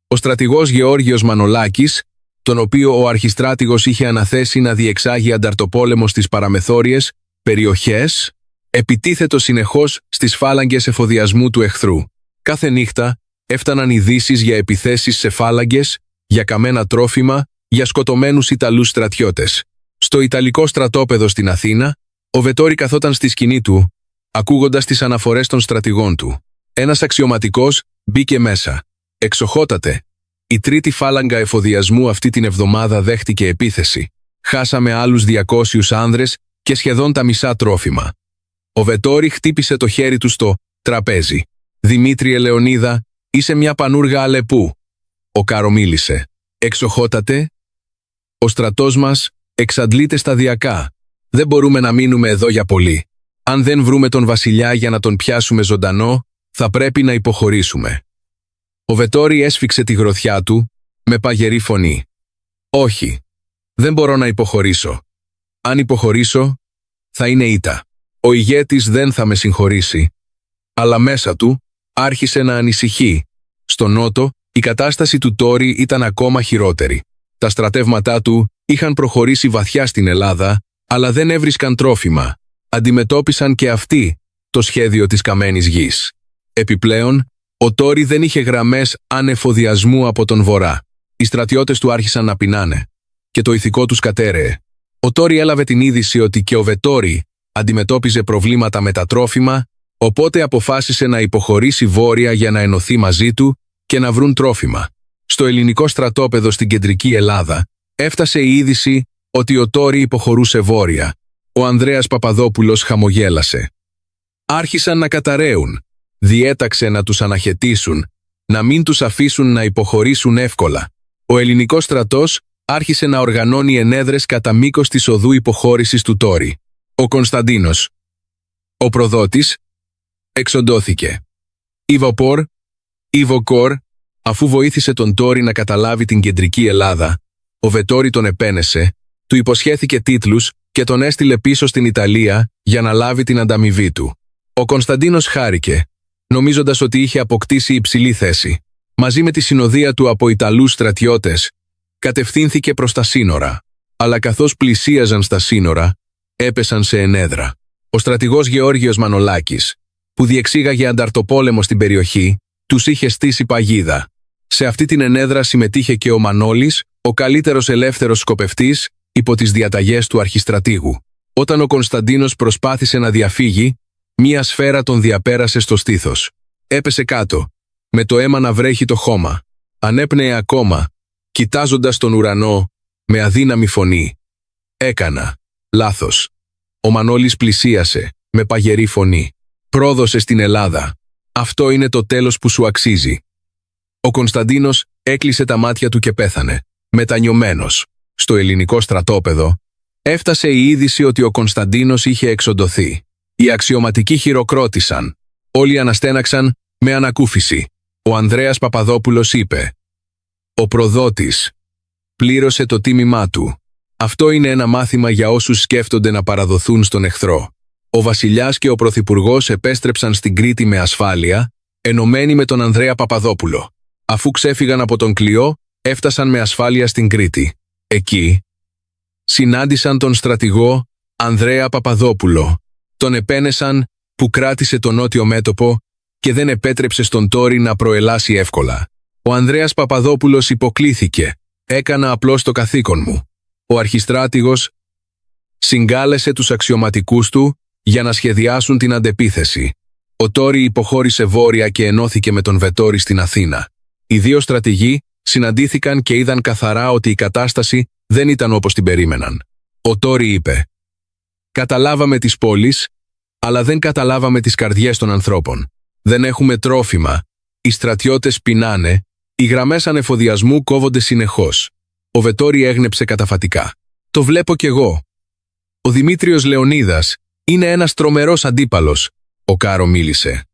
Ο στρατηγός Γεώργιος Μανολάκης, τον οποίο ο αρχιστράτηγος είχε αναθέσει να διεξάγει ανταρτοπόλεμο στις παραμεθόριες περιοχές, επιτίθετο συνεχώς στις φάλαγγες εφοδιασμού του εχθρού. Κάθε νύχτα έφταναν ειδήσεις για επιθέσεις σε φάλαγγες, για καμένα τρόφιμα, για σκοτωμένους Ιταλούς στρατιώτες. Στο Ιταλικό στρατόπεδο στην Αθήνα, ο Βετόρι καθόταν στη σκηνή του, ακούγοντας τις αναφορές των στρατηγών του. Ένας αξιωματικός μπήκε μέσα. «Εξοχότατε, η τρίτη φάλαγγα εφοδιασμού αυτή την εβδομάδα δέχτηκε επίθεση. Χάσαμε άλλους 200 άνδρες και σχεδόν τα μισά τρόφιμα». Ο Βετόρι χτύπησε το χέρι του στο τραπέζι. «Δημήτριε Λεωνίδα, είσαι μια πανούργα Αλεπού». Ο Κάρο μίλησε. «Εξοχότατε, ο στρατός μας εξαντλείται σταδιακά. Δεν μπορούμε να μείνουμε εδώ για πολύ. Αν δεν βρούμε τον βασιλιά για να τον πιάσουμε ζωντανό, θα πρέπει να υποχωρήσουμε». Ο Βετόρι έσφιξε τη γροθιά του με παγερή φωνή. «Όχι, δεν μπορώ να υποχωρήσω. Αν υποχωρήσω, θα είναι ήττα. Ο ηγέτης δεν θα με συγχωρήσει». Αλλά μέσα του άρχισε να ανησυχεί. Στο νότο, η κατάσταση του Τόρι ήταν ακόμα χειρότερη. Τα στρατεύματά του είχαν προχωρήσει βαθιά στην Ελλάδα, αλλά δεν έβρισκαν τρόφιμα. Αντιμετώπισαν και αυτοί το σχέδιο της καμένης γης. Επιπλέον, ο Τόρι δεν είχε γραμμές ανεφοδιασμού από τον βορρά. Οι στρατιώτες του άρχισαν να πεινάνε και το ηθικό τους κατέρεε. Ο Τόρι έλαβε την είδηση ότι και ο Βετόρι αντιμετώπιζε προβλήματα με τα τρόφιμα, οπότε αποφάσισε να υποχωρήσει βόρεια για να ενωθεί μαζί του και να βρουν τρόφιμα. Στο ελληνικό στρατόπεδο στην κεντρική Ελλάδα έφτασε η είδηση ότι ο Τόρι υποχωρούσε βόρεια. Ο Ανδρέας Παπαδόπουλος χαμογέλασε. Άρχισαν να καταραίουν. Διέταξε να τους αναχαιτήσουν, να μην τους αφήσουν να υποχωρήσουν εύκολα. Ο ελληνικός στρατός άρχισε να οργανώνει ενέδρες κατά μήκος της οδού υποχώρησης του Τόρι. Ο Κωνσταντίνος, ο προδότης, εξοντώθηκε. Ιβοκόρ, αφού βοήθησε τον Τόρι να καταλάβει την κεντρική Ελλάδα, ο Βετόρι τον επένεσε, του υποσχέθηκε τίτλους και τον έστειλε πίσω στην Ιταλία για να λάβει την ανταμοιβή του. Ο Κωνσταντίνος χάρηκε, νομίζοντας ότι είχε αποκτήσει υψηλή θέση. Μαζί με τη συνοδεία του από Ιταλούς στρατιώτες, κατευθύνθηκε προς τα σύνορα, αλλά καθώς πλησίαζαν στα σύνορα, έπεσαν σε ενέδρα. Ο στρατηγός Γεώργιος Μανολάκης, που διεξήγαγε ανταρτοπόλεμο στην περιοχή, τους είχε στήσει παγίδα. Σε αυτή την ενέδρα συμμετείχε και ο Μανώλης, ο καλύτερος ελεύθερος σκοπευτής, υπό τις διαταγές του αρχιστρατήγου. Όταν ο Κωνσταντίνος προσπάθησε να διαφύγει, μία σφαίρα τον διαπέρασε στο στήθος. Έπεσε κάτω, με το αίμα να βρέχει το χώμα. Ανέπνεε ακόμα, κοιτάζοντας τον ουρανό, με αδύναμη φωνή. «Έκανα λάθος». Ο Μανώλης πλησίασε, με παγερή φωνή. «Πρόδωσε στην Ελλάδα. Αυτό είναι το τέλος που σου αξίζει». Ο Κωνσταντίνος έκλεισε τα μάτια του και πέθανε, μετανιωμένος. Στο ελληνικό στρατόπεδο έφτασε η είδηση ότι ο Κωνσταντίνος είχε εξοντωθεί. Οι αξιωματικοί χειροκρότησαν. Όλοι αναστέναξαν με ανακούφιση. Ο Ανδρέας Παπαδόπουλος είπε: «Ο προδότης πλήρωσε το τίμημά του. Αυτό είναι ένα μάθημα για όσους σκέφτονται να παραδοθούν στον εχθρό». Ο βασιλιάς και ο πρωθυπουργός επέστρεψαν στην Κρήτη με ασφάλεια, ενωμένοι με τον Ανδρέα Παπαδόπουλο. Αφού ξέφυγαν από τον Κλειό, έφτασαν με ασφάλεια στην Κρήτη. Εκεί συνάντησαν τον στρατηγό Ανδρέα Παπαδόπουλο. Τον επένεσαν που κράτησε το νότιο μέτωπο και δεν επέτρεψε στον Τόρι να προελάσει εύκολα. Ο Ανδρέας Παπαδόπουλος υποκλήθηκε. «Έκανα απλώς το καθήκον μου». Ο αρχιστράτηγος συγκάλεσε τους αξιωματικούς του για να σχεδιάσουν την αντεπίθεση. Ο Τόρι υποχώρησε βόρεια και ενώθηκε με τον Βετόρη στην Αθήνα. Οι δύο στρατηγοί συναντήθηκαν και είδαν καθαρά ότι η κατάσταση δεν ήταν όπως την περίμεναν. Ο Τόρι είπε: «Καταλάβαμε τις πόλεις, αλλά δεν καταλάβαμε τις καρδιές των ανθρώπων. Δεν έχουμε τρόφιμα, οι στρατιώτες πεινάνε, οι γραμμές ανεφοδιασμού κόβονται συνεχώς». Ο Βετόρη έγνεψε καταφατικά. «Το βλέπω κι εγώ. Ο Δημήτριος Λεωνίδας είναι ένας τρομερός αντίπαλος», ο Κάρο μίλησε.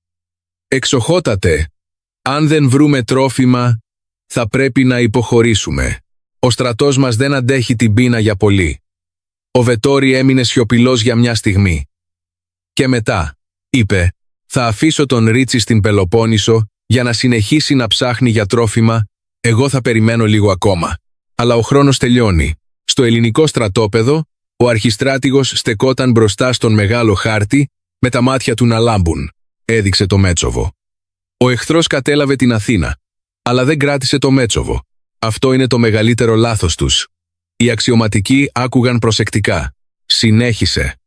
«Εξοχότατε, αν δεν βρούμε τρόφιμα, θα πρέπει να υποχωρήσουμε. Ο στρατός μας δεν αντέχει την πείνα για πολύ». Ο Βετόρη έμεινε σιωπηλός για μια στιγμή. Και μετά, είπε, «Θα αφήσω τον Ρίτσι στην Πελοπόννησο για να συνεχίσει να ψάχνει για τρόφιμα, εγώ θα περιμένω λίγο ακόμα». Αλλά ο χρόνος τελειώνει. Στο ελληνικό στρατόπεδο, ο αρχιστράτηγος στεκόταν μπροστά στον μεγάλο χάρτη, με τα μάτια του να λάμπουν. Έδειξε το Μέτσοβο. Ο εχθρός κατέλαβε την Αθήνα, αλλά δεν κράτησε το Μέτσοβο. Αυτό είναι το μεγαλύτερο λάθος τους. Οι αξιωματικοί άκουγαν προσεκτικά. Συνέχισε.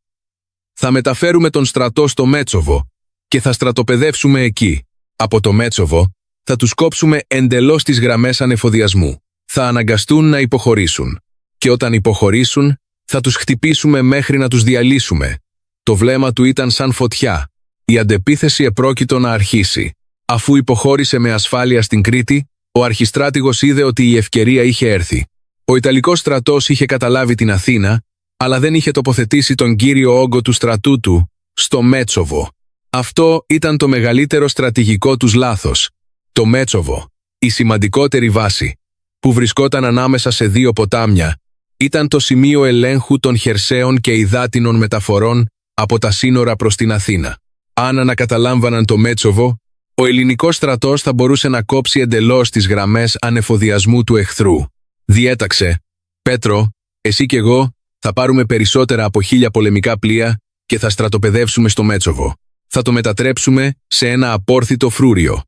«Θα μεταφέρουμε τον στρατό στο Μέτσοβο και θα στρατοπεδεύσουμε εκεί. Από το Μέτσοβο θα τους κόψουμε εντελώς τις γραμμές ανεφοδιασμού. Θα αναγκαστούν να υποχωρήσουν. Και όταν υποχωρήσουν, θα τους χτυπήσουμε μέχρι να τους διαλύσουμε». Το βλέμμα του ήταν σαν φωτιά. Η αντεπίθεση επρόκειτο να αρχίσει. Αφού υποχώρησε με ασφάλεια στην Κρήτη, ο αρχιστράτηγος είδε ότι η ευκαιρία είχε έρθει. Ο Ιταλικός στρατός είχε καταλάβει την Αθήνα, αλλά δεν είχε τοποθετήσει τον κύριο όγκο του στρατού του στο Μέτσοβο. Αυτό ήταν το μεγαλύτερο στρατηγικό τους λάθος. Το Μέτσοβο, η σημαντικότερη βάση, που βρισκόταν ανάμεσα σε δύο ποτάμια, ήταν το σημείο ελέγχου των χερσαίων και υδάτινων μεταφορών από τα σύνορα προς την Αθήνα. Αν ανακαταλάμβαναν το Μέτσοβο, ο ελληνικός στρατός θα μπορούσε να κόψει εντελώς τις γραμμές ανεφοδιασμού του εχθρού. Διέταξε: «Πέτρο, εσύ και εγώ θα πάρουμε περισσότερα από 1000 πολεμικά πλοία και θα στρατοπεδεύσουμε στο Μέτσοβο. Θα το μετατρέψουμε σε ένα απόρθητο φρούριο».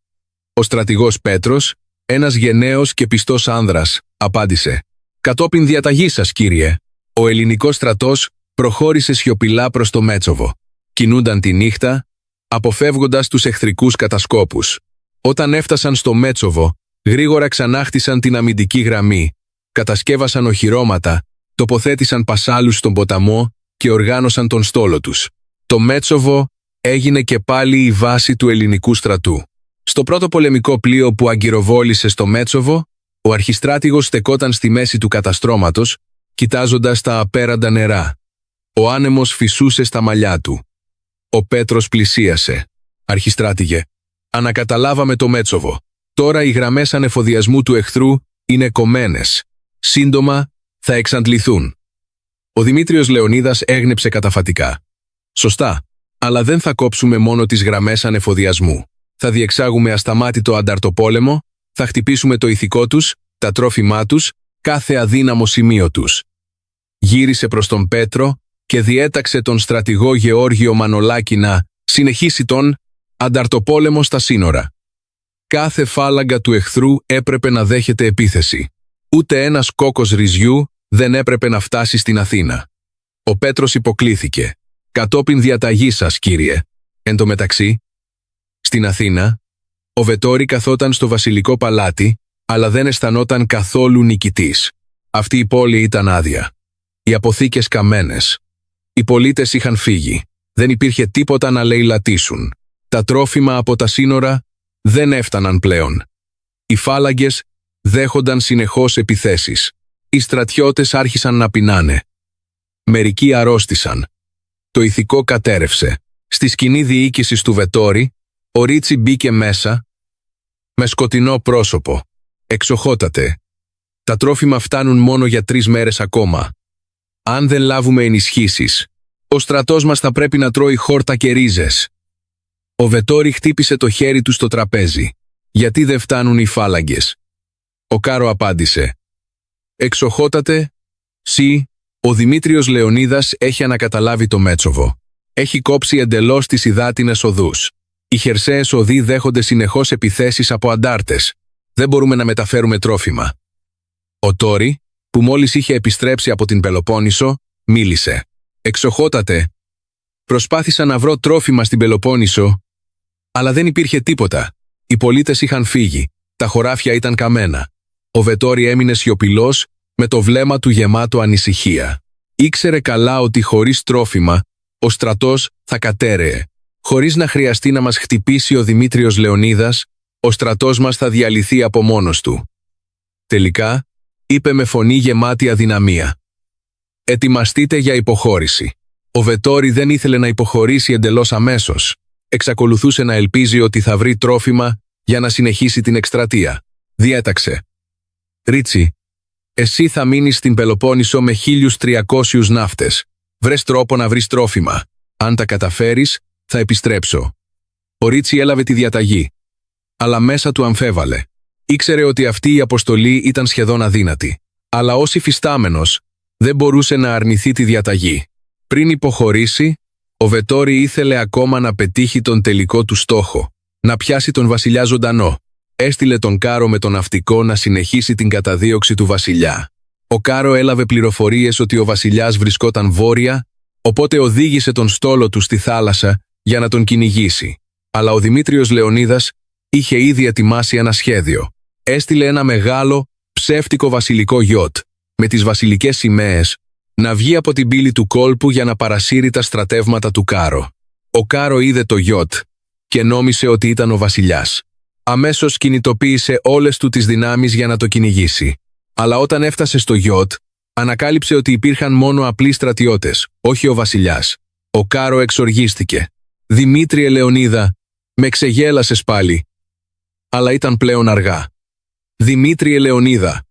Ο στρατηγός Πέτρος, ένας γενναίος και πιστός άνδρας, απάντησε: «Κατόπιν διαταγής σας, κύριε». Ο ελληνικός στρατός προχώρησε σιωπηλά προς το Μέτσοβο. Κινούνταν τη νύχτα, αποφεύγοντας τους εχθρικούς κατασκόπους. Όταν έφτασαν στο Μέτσοβο, γρήγορα ξανάχτισαν την αμυντική γραμμή, κατασκεύασαν οχυρώματα, τοποθέτησαν πασάλους στον ποταμό και οργάνωσαν τον στόλο τους. Το Μέτσοβο έγινε και πάλι η βάση του ελληνικού στρατού. Στο πρώτο πολεμικό πλοίο που αγκυροβόλησε στο Μέτσοβο, ο αρχιστράτηγος στεκόταν στη μέση του καταστρώματος, κοιτάζοντας τα απέραντα νερά. Ο άνεμος φυσούσε στα μαλλιά του. Ο Πέτρος πλησίασε. «Αρχιστράτηγε, ανακαταλάβαμε το Μέτσοβο. Τώρα οι γραμμές ανεφοδιασμού του εχθρού είναι κομμένες. Σύντομα θα εξαντληθούν». Ο Δημήτριος Λεωνίδας έγνεψε καταφατικά. «Σωστά, αλλά δεν θα κόψουμε μόνο τις γραμμές ανεφοδιασμού. Θα διεξάγουμε ασταμάτητο ανταρτοπόλεμο, θα χτυπήσουμε το ηθικό τους, τα τρόφιμά τους, κάθε αδύναμο σημείο τους». Γύρισε προς τον Πέτρο και διέταξε τον στρατηγό Γεώργιο Μανολάκη να συνεχίσει τον ανταρτοπόλεμο στα σύνορα. Κάθε φάλαγγα του εχθρού έπρεπε να δέχεται επίθεση. Ούτε ένας κόκκος ρυζιού δεν έπρεπε να φτάσει στην Αθήνα. Ο Πέτρος υποκλήθηκε. «Κατόπιν διαταγής σας, κύριε». Εν τω μεταξύ, στην Αθήνα, ο Βετόρη καθόταν στο βασιλικό παλάτι, αλλά δεν αισθανόταν καθόλου νικητής. Αυτή η πόλη ήταν άδεια. Οι αποθήκες καμένες. Οι πολίτες είχαν φύγει. Δεν υπήρχε τίποτα να λαιλατίσουν. Τα τρόφιμα από τα σύνορα δεν έφταναν πλέον. Οι φάλαγγες δέχονταν συνεχώς επιθέσεις. Οι στρατιώτες άρχισαν να πεινάνε. Μερικοί αρρώστησαν. Το ηθικό κατέρευσε. Στη σκηνή διοίκησης του Βετόρη, ο Ρίτσι μπήκε μέσα με σκοτεινό πρόσωπο. «Εξοχότατε, τα τρόφιμα φτάνουν μόνο για 3 μέρες ακόμα. Αν δεν λάβουμε ενισχύσεις, ο στρατός μας θα πρέπει να τρώει χόρτα και ρίζες». Ο Βετόρη χτύπησε το χέρι του στο τραπέζι. «Γιατί δεν φτάνουν οι φάλαγγες?» Ο Κάρο απάντησε. «Εξοχότατε, ο Δημήτριος Λεωνίδας έχει ανακαταλάβει το Μέτσοβο. Έχει κόψει εντελώς τις υδάτινες οδούς. Οι χερσαίες οδοί δέχονται συνεχώς επιθέσεις από αντάρτες. Δεν μπορούμε να μεταφέρουμε τρόφιμα». Ο Τόρι, που μόλις είχε επιστρέψει από την Πελοπόννησο, μίλησε. «Εξοχότατε, προσπάθησα να βρω τρόφιμα στην Πελοπόννησο, αλλά δεν υπήρχε τίποτα. Οι πολίτες είχαν φύγει, τα χωράφια ήταν καμένα». Ο Βετόρη έμεινε σιωπηλός, με το βλέμμα του γεμάτο ανησυχία. Ήξερε καλά ότι χωρίς τρόφιμα, ο στρατός θα κατέρεε. Χωρίς να χρειαστεί να μας χτυπήσει ο Δημήτριος Λεωνίδας, ο στρατός μας θα διαλυθεί από μόνος του. Τελικά, είπε με φωνή γεμάτη αδυναμία. «Ετοιμαστείτε για υποχώρηση». Ο Βετόρη δεν ήθελε να υποχωρήσει εντελώς αμέσως. Εξακολουθούσε να ελπίζει ότι θα βρει τρόφιμα για να συνεχίσει την εκστρατεία. Διέταξε. «Ρίτσι, εσύ θα μείνεις στην Πελοπόννησο με 1.300 ναύτες. Βρες τρόπο να βρεις τρόφιμα. Αν τα καταφέρεις, θα επιστρέψω». Ο Ρίτσι έλαβε τη διαταγή. Αλλά μέσα του αμφέβαλε. Ήξερε ότι αυτή η αποστολή ήταν σχεδόν αδύνατη. Αλλά ως υφιστάμενος, δεν μπορούσε να αρνηθεί τη διαταγή. Πριν υποχωρήσει, ο Βετόρη ήθελε ακόμα να πετύχει τον τελικό του στόχο. Να πιάσει τον βασιλιά ζωντανό. Έστειλε τον Κάρο με τον ναυτικό να συνεχίσει την καταδίωξη του βασιλιά. Ο Κάρο έλαβε πληροφορίες ότι ο βασιλιάς βρισκόταν βόρεια, οπότε οδήγησε τον στόλο του στη θάλασσα για να τον κυνηγήσει. Αλλά ο Δημήτριος Λεωνίδας είχε ήδη ετοιμάσει ένα σχέδιο. Έστειλε ένα μεγάλο, ψεύτικο βασιλικό γιότ, με τις βασιλικές σημαίες, να βγει από την πύλη του κόλπου για να παρασύρει τα στρατεύματα του Κάρο. Ο Κάρο είδε το γιότ και νόμισε ότι ήταν ο βασιλιάς. Αμέσως κινητοποίησε όλες του τις δυνάμεις για να το κυνηγήσει. Αλλά όταν έφτασε στο γιότ, ανακάλυψε ότι υπήρχαν μόνο απλοί στρατιώτες, όχι ο βασιλιάς. Ο Κάρο εξοργίστηκε. «Δημήτριε Λεωνίδα, με ξεγέλασες πάλι». Αλλά ήταν πλέον αργά. «Δημήτριε Λεωνίδα,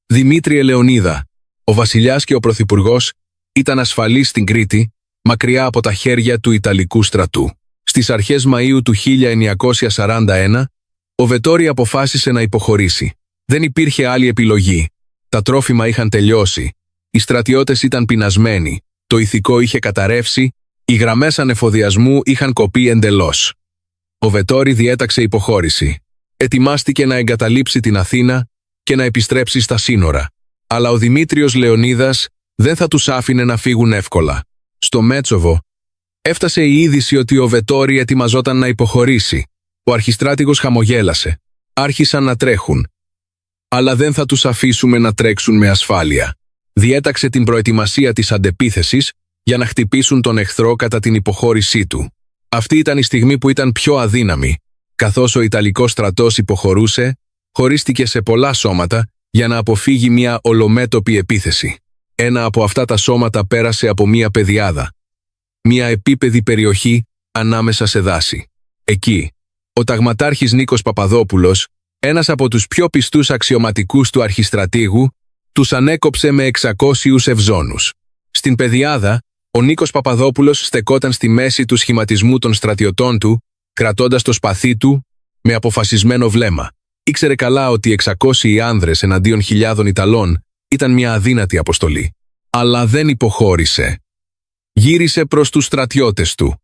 Δημήτριε Λεωνίδα». Ο βασιλιάς και ο πρωθυπουργός ήταν ασφαλείς στην Κρήτη, μακριά από τα χέρια του Ιταλικού στρατού. Στις αρχές Μαΐου του 1941, ο Βετόρη αποφάσισε να υποχωρήσει. Δεν υπήρχε άλλη επιλογή. Τα τρόφιμα είχαν τελειώσει. Οι στρατιώτες ήταν πεινασμένοι. Το ηθικό είχε καταρρεύσει. Οι γραμμές ανεφοδιασμού είχαν κοπεί εντελώς. Ο Βετόρη διέταξε υποχώρηση. Ετοιμάστηκε να εγκαταλείψει την Αθήνα και να επιστρέψει στα σύνορα. Αλλά ο Δημήτριος Λεωνίδας δεν θα τους άφηνε να φύγουν εύκολα. Στο Μέτσοβο έφτασε η είδηση ότι ο Βετόρη ετοιμαζόταν να υποχωρήσει. Ο αρχιστράτηγος χαμογέλασε. Άρχισαν να τρέχουν. Αλλά δεν θα τους αφήσουμε να τρέξουν με ασφάλεια. Διέταξε την προετοιμασία της αντεπίθεσης για να χτυπήσουν τον εχθρό κατά την υποχώρησή του. Αυτή ήταν η στιγμή που ήταν πιο αδύναμη. Καθώς ο Ιταλικός στρατός υποχωρούσε, χωρίστηκε σε πολλά σώματα για να αποφύγει μια ολομέτωπη επίθεση. Ένα από αυτά τα σώματα πέρασε από μια πεδιάδα. Μια επίπεδη περιοχή ανάμεσα σε δάση. Εκεί, ο ταγματάρχης Νίκος Παπαδόπουλος, ένας από τους πιο πιστούς αξιωματικούς του αρχιστρατήγου, τους ανέκοψε με 600 ευζώνους. Στην πεδιάδα, ο Νίκος Παπαδόπουλος στεκόταν στη μέση του σχηματισμού των στρατιωτών του, κρατώντας το σπαθί του με αποφασισμένο βλέμμα. Ήξερε καλά ότι 600 άνδρες εναντίον χιλιάδων Ιταλών ήταν μια αδύνατη αποστολή. Αλλά δεν υποχώρησε. Γύρισε προς τους στρατιώτες του.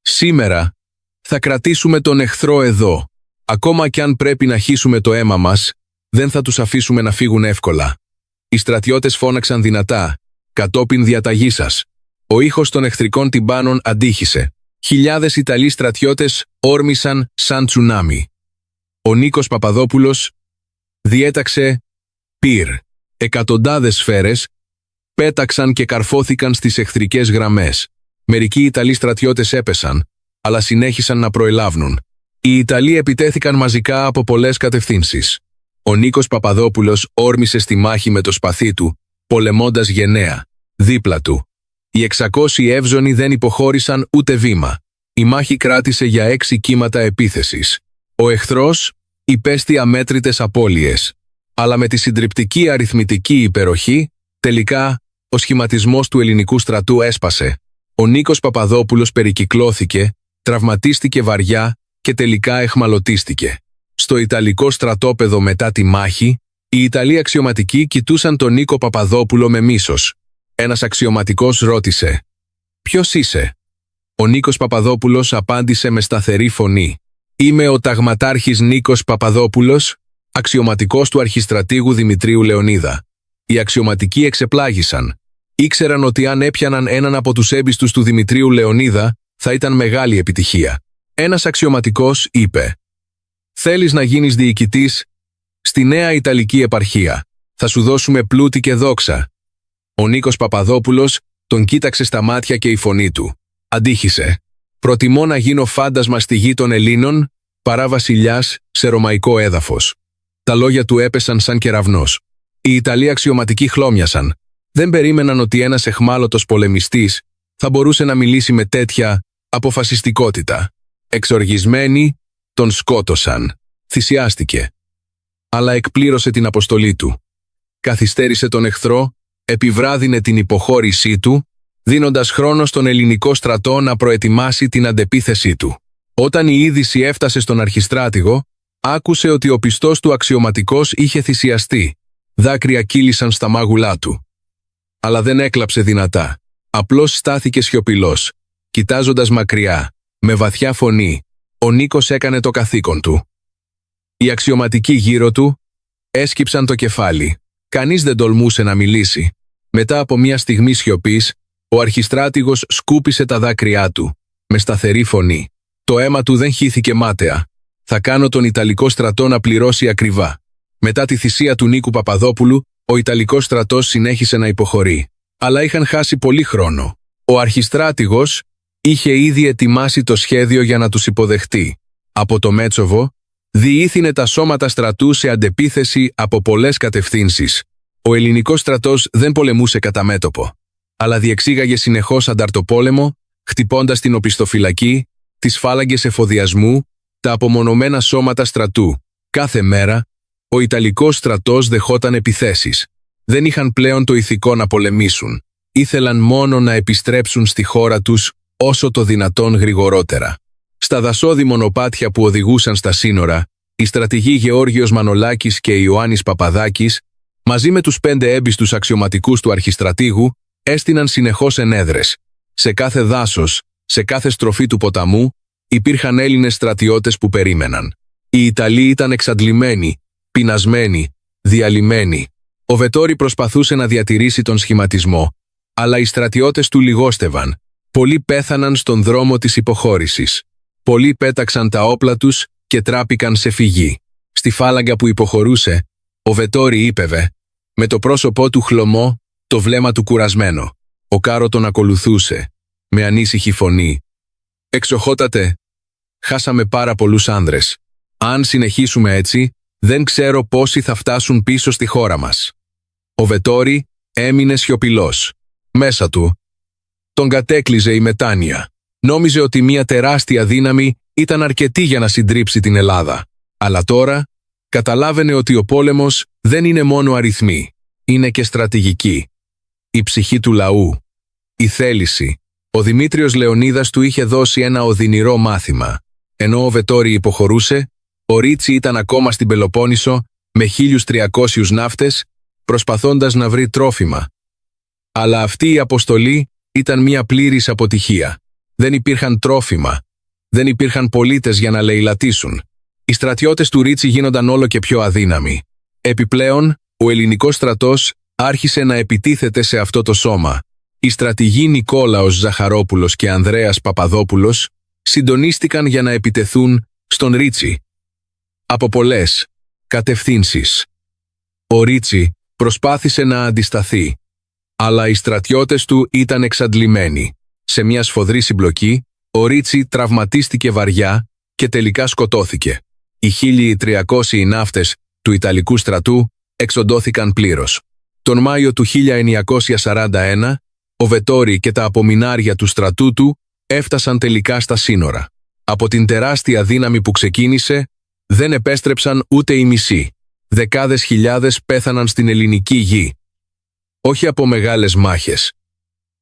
«Σήμερα θα κρατήσουμε τον εχθρό εδώ. Ακόμα κι αν πρέπει να χύσουμε το αίμα μας, δεν θα τους αφήσουμε να φύγουν εύκολα». Οι στρατιώτες φώναξαν δυνατά, κατόπιν διαταγής σας. Ο ήχος των εχθρικών τυμπάνων αντίχησε. Χιλιάδες Ιταλοί στρατιώτες όρμησαν σαν τσουνάμι. Ο Νίκος Παπαδόπουλος διέταξε πυρ. Εκατοντάδες σφαίρες πέταξαν και καρφώθηκαν στις εχθρικές γραμμές. Μερικοί Ιταλοί στρατιώτες έπεσαν, αλλά συνέχισαν να προελάβουν. Οι Ιταλοί επιτέθηκαν μαζικά από πολλές κατευθύνσεις. Ο Νίκος Παπαδόπουλος όρμησε στη μάχη με το σπαθί του, πολεμώντας γενναία. Δίπλα του. Οι 600 εύζωνοι δεν υποχώρησαν ούτε βήμα. Η μάχη κράτησε για 6 κύματα επίθεσης. Ο εχθρός υπέστη αμέτρητες απώλειες. Αλλά με τη συντριπτική αριθμητική υπεροχή, τελικά, ο σχηματισμός του ελληνικού στρατού έσπασε. Ο Νίκος Παπαδόπουλος περικυκλώθηκε, τραυματίστηκε βαριά και τελικά εχμαλωτίστηκε. Στο Ιταλικό στρατόπεδο μετά τη μάχη, οι Ιταλοί αξιωματικοί κοιτούσαν τον Νίκο Παπαδόπουλο με μίσος. Ένας αξιωματικός ρώτησε «Ποιος είσαι?» Ο Νίκος Παπαδόπουλος απάντησε με σταθερή φωνή «Είμαι ο ταγματάρχης Νίκος Παπαδόπουλος, αξιωματικός του αρχιστρατήγου Δημητρίου Λεωνίδα». Οι αξιωματικοί εξεπλάγησαν. Ήξεραν ότι αν έπιαναν έναν από τους έμπιστους του Δημητρίου Λεωνίδα, θα ήταν μεγάλη επιτυχία. Ένας αξιωματικός είπε «Θέλεις να γίνεις διοικητής στη νέα Ιταλική επαρχία. Θα σου δώσουμε πλούτη και δόξα». Ο Νίκος Παπαδόπουλος τον κοίταξε στα μάτια και η φωνή του αντίχησε. «Προτιμώ να γίνω φάντασμα στη γη των Ελλήνων παρά βασιλιάς σε ρωμαϊκό έδαφος». Τα λόγια του έπεσαν σαν κεραυνός. Οι Ιταλοί αξιωματικοί χλώμιασαν. Δεν περίμεναν ότι ένας εχμάλωτος πολεμιστής θα μπορούσε να μιλήσει με τέτοια αποφασιστικότητα. Εξοργισμένοι, τον σκότωσαν. Θυσιάστηκε. Αλλά εκπλήρωσε την αποστολή του. Καθυστέρησε τον εχθρό, επιβράδυνε την υποχώρησή του, δίνοντας χρόνο στον ελληνικό στρατό να προετοιμάσει την αντεπίθεσή του. Όταν η είδηση έφτασε στον αρχιστράτηγο, άκουσε ότι ο πιστός του αξιωματικός είχε θυσιαστεί. Δάκρυα κύλησαν στα μάγουλά του. Αλλά δεν έκλαψε δυνατά. Απλώς στάθηκε σιωπηλός, κοιτάζοντας μακριά, με βαθιά φωνή. Ο Νίκος έκανε το καθήκον του. Οι αξιωματικοί γύρω του έσκυψαν το κεφάλι. Κανείς δεν τολμούσε να μιλήσει. Μετά από μια στιγμή σιωπής, ο αρχιστράτηγος σκούπισε τα δάκρυά του, με σταθερή φωνή. Το αίμα του δεν χύθηκε μάταια. «Θα κάνω τον Ιταλικό στρατό να πληρώσει ακριβά». Μετά τη θυσία του Νίκου Παπαδόπουλου, ο Ιταλικός στρατός συνέχισε να υποχωρεί. Αλλά είχαν χάσει πολύ χρόνο. Ο αρχιστράτηγος είχε ήδη ετοιμάσει το σχέδιο για να τους υποδεχτεί. Από το Μέτσοβο, διήθυνε τα σώματα στρατού σε αντεπίθεση από πολλές κατευθύνσεις. Ο ελληνικός στρατός δεν πολεμούσε κατά μέτωπο, αλλά διεξήγαγε συνεχώς ανταρτοπόλεμο, χτυπώντας την οπισθοφυλακή, τις φάλαγγες εφοδιασμού, τα απομονωμένα σώματα στρατού. Κάθε μέρα, ο Ιταλικός στρατός δεχόταν επιθέσεις. Δεν είχαν πλέον το ηθικό να πολεμήσουν. Ήθελαν μόνο να επιστρέψουν στη χώρα τους όσο το δυνατόν γρηγορότερα. Στα δασώδη μονοπάτια που οδηγούσαν στα σύνορα, οι στρατηγοί Γεώργιος Μανολάκης και Ιωάννης Παπαδάκης, μαζί με τους 5 έμπιστους αξιωματικούς του αρχιστρατήγου, έστειναν συνεχώς ενέδρες. Σε κάθε δάσος, σε κάθε στροφή του ποταμού, υπήρχαν Έλληνες στρατιώτες που περίμεναν. Οι Ιταλοί ήταν εξαντλημένοι, πεινασμένοι, διαλυμένοι. Ο Βετόρι προσπαθούσε να διατηρήσει τον σχηματισμό, αλλά οι στρατιώτες του λιγόστευαν. Πολλοί πέθαναν στον δρόμο της υποχώρησης. Πολλοί πέταξαν τα όπλα τους και τράπηκαν σε φυγή. Στη φάλαγγα που υποχωρούσε, ο Βετόρι ύπευε, με το πρόσωπό του χλωμό, το βλέμμα του κουρασμένο. Ο Κάρο τον ακολουθούσε, με ανήσυχη φωνή. «Εξοχότατε, χάσαμε πάρα πολλούς άνδρες. Αν συνεχίσουμε έτσι, δεν ξέρω πόσοι θα φτάσουν πίσω στη χώρα μας». Ο Βετόρι έμεινε σιωπηλός. Μέσα του τον κατέκλυζε η μετάνοια. Νόμιζε ότι μια τεράστια δύναμη ήταν αρκετή για να συντρίψει την Ελλάδα. Αλλά τώρα καταλάβαινε ότι ο πόλεμος δεν είναι μόνο αριθμοί, είναι και στρατηγική. Η ψυχή του λαού, η θέληση. Ο Δημήτριος Λεωνίδας του είχε δώσει ένα οδυνηρό μάθημα. Ενώ ο Βετόρι υποχωρούσε, ο Ρίτσι ήταν ακόμα στην Πελοπόννησο με 1.300 ναύτες, προσπαθώντας να βρει τρόφιμα. Αλλά αυτή η αποστολή ήταν μια πλήρης αποτυχία. Δεν υπήρχαν τρόφιμα. Δεν υπήρχαν πολίτες για να λαιλατίσουν. Οι στρατιώτες του Ρίτσι γίνονταν όλο και πιο αδύναμοι. Επιπλέον, ο ελληνικός στρατός άρχισε να επιτίθεται σε αυτό το σώμα. Οι στρατηγοί Νικόλαος Ζαχαρόπουλος και Ανδρέας Παπαδόπουλος συντονίστηκαν για να επιτεθούν στον Ρίτσι. Από πολλές κατευθύνσεις. Ο Ρίτσι προσπάθησε να αντισταθεί, αλλά οι στρατιώτες του ήταν εξαντλημένοι. Σε μια σφοδρή συμπλοκή, ο Ρίτσι τραυματίστηκε βαριά και τελικά σκοτώθηκε. Οι 1.300 ναύτες του Ιταλικού στρατού εξοντώθηκαν πλήρως. Τον Μάιο του 1941, ο Βετόρι και τα απομεινάρια του στρατού του έφτασαν τελικά στα σύνορα. Από την τεράστια δύναμη που ξεκίνησε, δεν επέστρεψαν ούτε οι μισοί. Δεκάδες χιλιάδες πέθαναν στην ελληνική γη. Όχι από μεγάλες μάχες,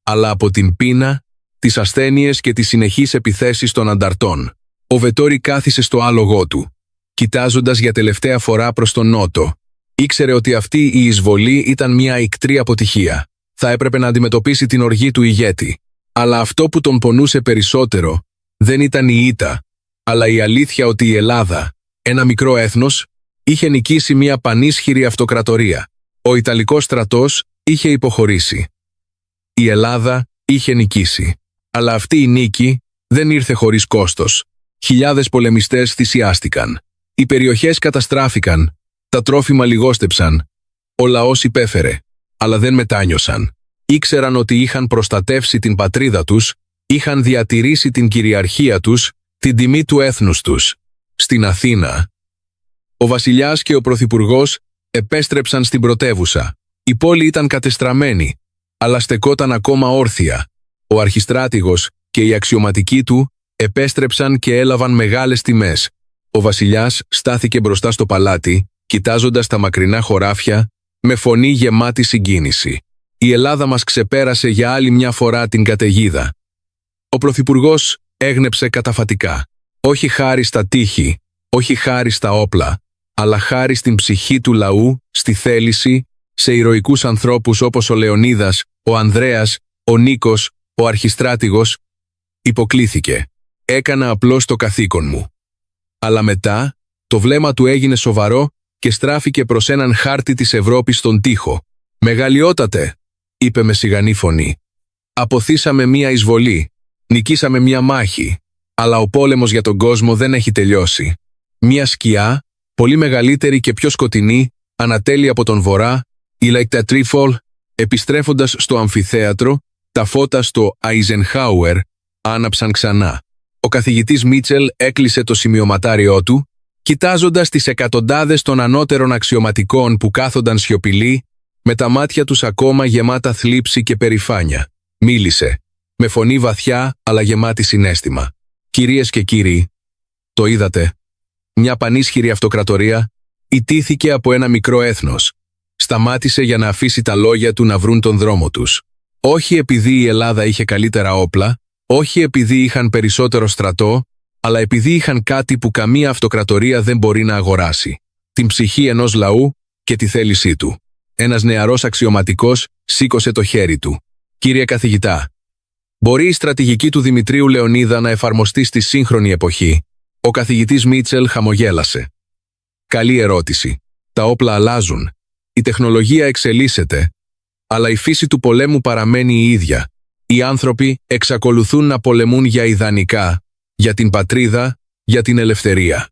αλλά από την πείνα, τις ασθένειες και τις συνεχείς επιθέσεις των ανταρτών. Ο Βετόρι κάθισε στο άλογό του, κοιτάζοντας για τελευταία φορά προς τον νότο. Ήξερε ότι αυτή η εισβολή ήταν μια ικτρή αποτυχία. Θα έπρεπε να αντιμετωπίσει την οργή του ηγέτη. Αλλά αυτό που τον πονούσε περισσότερο δεν ήταν η ήττα, αλλά η αλήθεια ότι η Ελλάδα, ένα μικρό έθνος, είχε νικήσει μια πανίσχυρη αυτοκρατορία. Ο Ιταλικός στρατός είχε υποχωρήσει. Η Ελλάδα είχε νικήσει. Αλλά αυτή η νίκη δεν ήρθε χωρίς κόστος. Χιλιάδες πολεμιστές θυσιάστηκαν. Οι περιοχές καταστράφηκαν. Τα τρόφιμα λιγόστεψαν. Ο λαός υπέφερε. Αλλά δεν μετάνιωσαν. Ήξεραν ότι είχαν προστατεύσει την πατρίδα τους, είχαν διατηρήσει την κυριαρχία τους, την τιμή του έθνους τους. Στην Αθήνα, ο βασιλιάς και ο πρωθυπουργός επέστρεψαν στην πρωτεύουσα. Η πόλη ήταν κατεστραμμένη, αλλά στεκόταν ακόμα όρθια. Ο αρχιστράτηγος και οι αξιωματικοί του επέστρεψαν και έλαβαν μεγάλες τιμές. Ο βασιλιάς στάθηκε μπροστά στο παλάτι, κοιτάζοντας τα μακρινά χωράφια, με φωνή γεμάτη συγκίνηση. Η Ελλάδα μας ξεπέρασε για άλλη μια φορά την καταιγίδα. Ο πρωθυπουργός έγνεψε καταφατικά. Όχι χάρη στα τείχη, όχι χάρη στα όπλα, αλλά χάρη στην ψυχή του λαού, στη θέληση, σε ηρωικούς ανθρώπους όπως ο Λεωνίδας, ο Ανδρέας, ο Νίκος, ο αρχιστράτηγος. Υποκλήθηκε. Έκανα απλώς το καθήκον μου. Αλλά μετά, το βλέμμα του έγινε σοβαρό και στράφηκε προς έναν χάρτη της Ευρώπης στον τοίχο. «Μεγαλειότατε», είπε με σιγανή φωνή. «Αποθήσαμε μία εισβολή, νικήσαμε μία μάχη, αλλά ο πόλεμος για τον κόσμο δεν έχει τελειώσει». Μία σκιά, πολύ μεγαλύτερη και πιο σκοτεινή, ανατέλει από τον βορρά, η Λαϊκτατρίφολ, επιστρέφοντας στο αμφιθέατρο, τα φώτα στο Αϊζενχάουερ άναψαν ξανά. Ο καθηγητής Μίτσελ έκλεισε το σημειωματάριό του, κοιτάζοντας τις εκατοντάδες των ανώτερων αξιωματικών που κάθονταν σιωπηλοί, με τα μάτια τους ακόμα γεμάτα θλίψη και περηφάνεια. Μίλησε, με φωνή βαθιά αλλά γεμάτη συναίσθημα. «Κυρίες και κύριοι, το είδατε. Μια πανίσχυρη αυτοκρατορία ιτήθηκε από ένα μικρό έθνος. Σταμάτησε για να αφήσει τα λόγια του να βρουν τον δρόμο τους. Όχι επειδή η Ελλάδα είχε καλύτερα όπλα, όχι επειδή είχαν περισσότερο στρατό, αλλά επειδή είχαν κάτι που καμία αυτοκρατορία δεν μπορεί να αγοράσει. Την ψυχή ενός λαού και τη θέλησή του». Ένας νεαρός αξιωματικός σήκωσε το χέρι του. «Κύριε καθηγητά, μπορεί η στρατηγική του Δημητρίου Λεωνίδα να εφαρμοστεί στη σύγχρονη εποχή?» Ο καθηγητής Μίτσελ χαμογέλασε. «Καλή ερώτηση. Τα όπλα αλλάζουν. Η τεχνολογία εξελίσσεται. Αλλά η φύση του πολέμου παραμένει η ίδια. Οι άνθρωποι εξακολουθούν να πολεμούν για ιδανικά, για την πατρίδα, για την ελευθερία».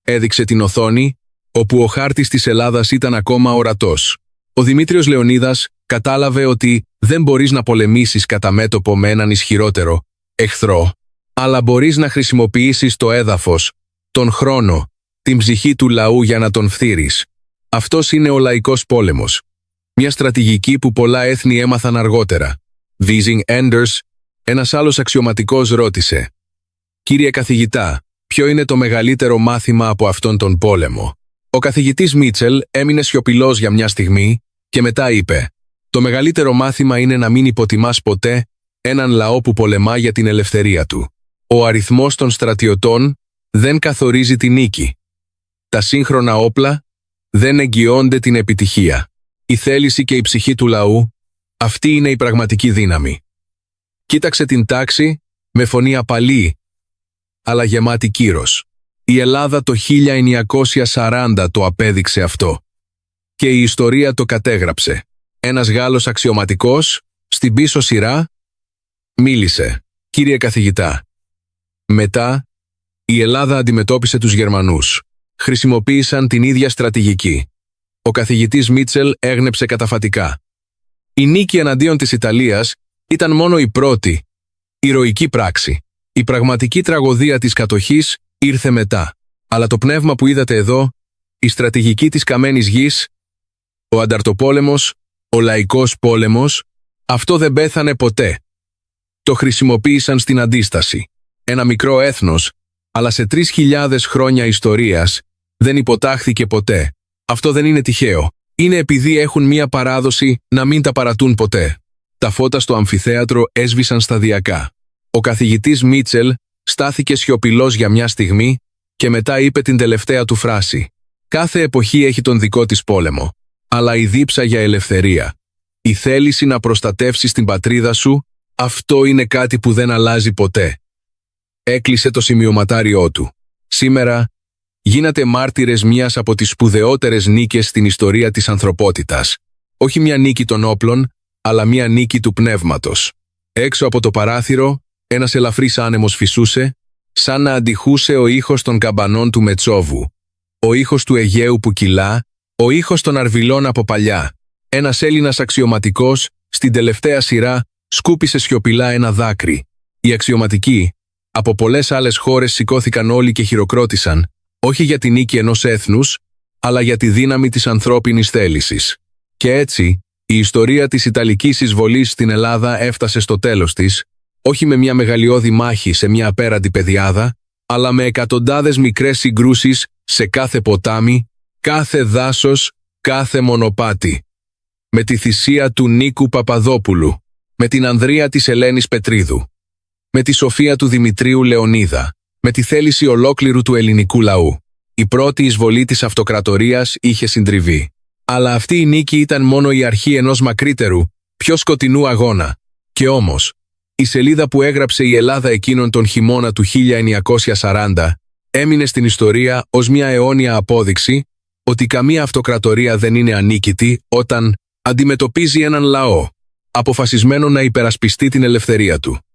Έδειξε την οθόνη, όπου ο χάρτης της Ελλάδας ήταν ακόμα ορατός. Ο Δημήτριος Λεωνίδας κατάλαβε ότι δεν μπορείς να πολεμήσεις κατά μέτωπο με έναν ισχυρότερο εχθρό, αλλά μπορείς να χρησιμοποιήσεις το έδαφος, τον χρόνο, την ψυχή του λαού για να τον φθείρεις. Αυτός είναι ο λαϊκός πόλεμος. Μια στρατηγική που πολλά έθνη έμαθαν αργότερα. Βίζινγκ Έντερς, ένας άλλος αξιωματικός, ρώτησε: «Κύριε καθηγητά, ποιο είναι το μεγαλύτερο μάθημα από αυτόν τον πόλεμο?» Ο καθηγητής Μίτσελ έμεινε σιωπηλός για μια στιγμή και μετά είπε: «Το μεγαλύτερο μάθημα είναι να μην υποτιμάς ποτέ έναν λαό που πολεμά για την ελευθερία του. Ο αριθμός των στρατιωτών δεν καθορίζει τη νίκη. Τα σύγχρονα όπλα δεν εγγυώνται την επιτυχία. Η θέληση και η ψυχή του λαού, αυτή είναι η πραγματική δύναμη». Κοίταξε την τάξη με φωνή απαλή, αλλά γεμάτη κύρος. Η Ελλάδα το 1940 το απέδειξε αυτό. Και η ιστορία το κατέγραψε. Ένας Γάλλος αξιωματικός, στην πίσω σειρά, μίλησε. «Κύριε καθηγητά, μετά η Ελλάδα αντιμετώπισε τους Γερμανούς. Χρησιμοποίησαν την ίδια στρατηγική. Ο καθηγητής Μίτσελ έγνεψε καταφατικά. Η νίκη εναντίον της Ιταλίας ήταν μόνο η πρώτη ηρωική πράξη. Η πραγματική τραγωδία της κατοχής ήρθε μετά. Αλλά το πνεύμα που είδατε εδώ, η στρατηγική της καμένης γης, ο ανταρτοπόλεμος, ο λαϊκός πόλεμος, αυτό δεν πέθανε ποτέ. Το χρησιμοποίησαν στην αντίσταση. Ένα μικρό έθνος, αλλά σε 3.000 χρόνια ιστορίας, δεν υποτάχθηκε ποτέ. Αυτό δεν είναι τυχαίο. Είναι επειδή έχουν μία παράδοση να μην τα παρατούν ποτέ. Τα φώτα στο αμφιθέατρο έσβησαν σταδιακά. Ο καθηγητής Μίτσελ στάθηκε σιωπηλός για μια στιγμή και μετά είπε την τελευταία του φράση. «Κάθε εποχή έχει τον δικό της πόλεμο, αλλά η δίψα για ελευθερία, η θέληση να προστατεύσεις την πατρίδα σου, αυτό είναι κάτι που δεν αλλάζει ποτέ». Έκλεισε το σημειωματάριό του. Σήμερα γίνατε μάρτυρες μιας από τις σπουδαιότερες νίκες στην ιστορία της ανθρωπότητας. Όχι μια νίκη των όπλων, αλλά μια νίκη του πνεύματος. Έξω από το παράθυρο, ένας ελαφρύς άνεμος φυσούσε, σαν να αντιχούσε ο ήχος των καμπανών του Μετσόβου, ο ήχος του Αιγαίου που κυλά, ο ήχος των Αρβιλών από παλιά. Ένας Έλληνας αξιωματικός, στην τελευταία σειρά, σκούπισε σιωπηλά ένα δάκρυ. Οι αξιωματικοί, από πολλές άλλες χώρες σηκώθηκαν όλοι και χειροκρότησαν, όχι για τη νίκη ενός έθνους, αλλά για τη δύναμη της ανθρώπινης θέλησης. Και έτσι, η ιστορία της Ιταλικής εισβολής στην Ελλάδα έφτασε στο τέλος της, όχι με μια μεγαλειώδη μάχη σε μια απέραντη πεδιάδα, αλλά με εκατοντάδες μικρές συγκρούσεις σε κάθε ποτάμι, κάθε δάσος, κάθε μονοπάτι. Με τη θυσία του Νίκου Παπαδόπουλου, με την ανδρεία της Ελένης Πετρίδου, με τη σοφία του Δημητρίου Λεωνίδα, με τη θέληση ολόκληρου του ελληνικού λαού. Η πρώτη εισβολή της αυτοκρατορίας είχε συντριβεί. Αλλά αυτή η νίκη ήταν μόνο η αρχή ενός μακρύτερου, πιο σκοτεινού αγώνα. Και όμως, η σελίδα που έγραψε η Ελλάδα εκείνον τον χειμώνα του 1940 έμεινε στην ιστορία ως μια αιώνια απόδειξη ότι καμία αυτοκρατορία δεν είναι ανίκητη όταν αντιμετωπίζει έναν λαό, αποφασισμένο να υπερασπιστεί την ελευθερία του.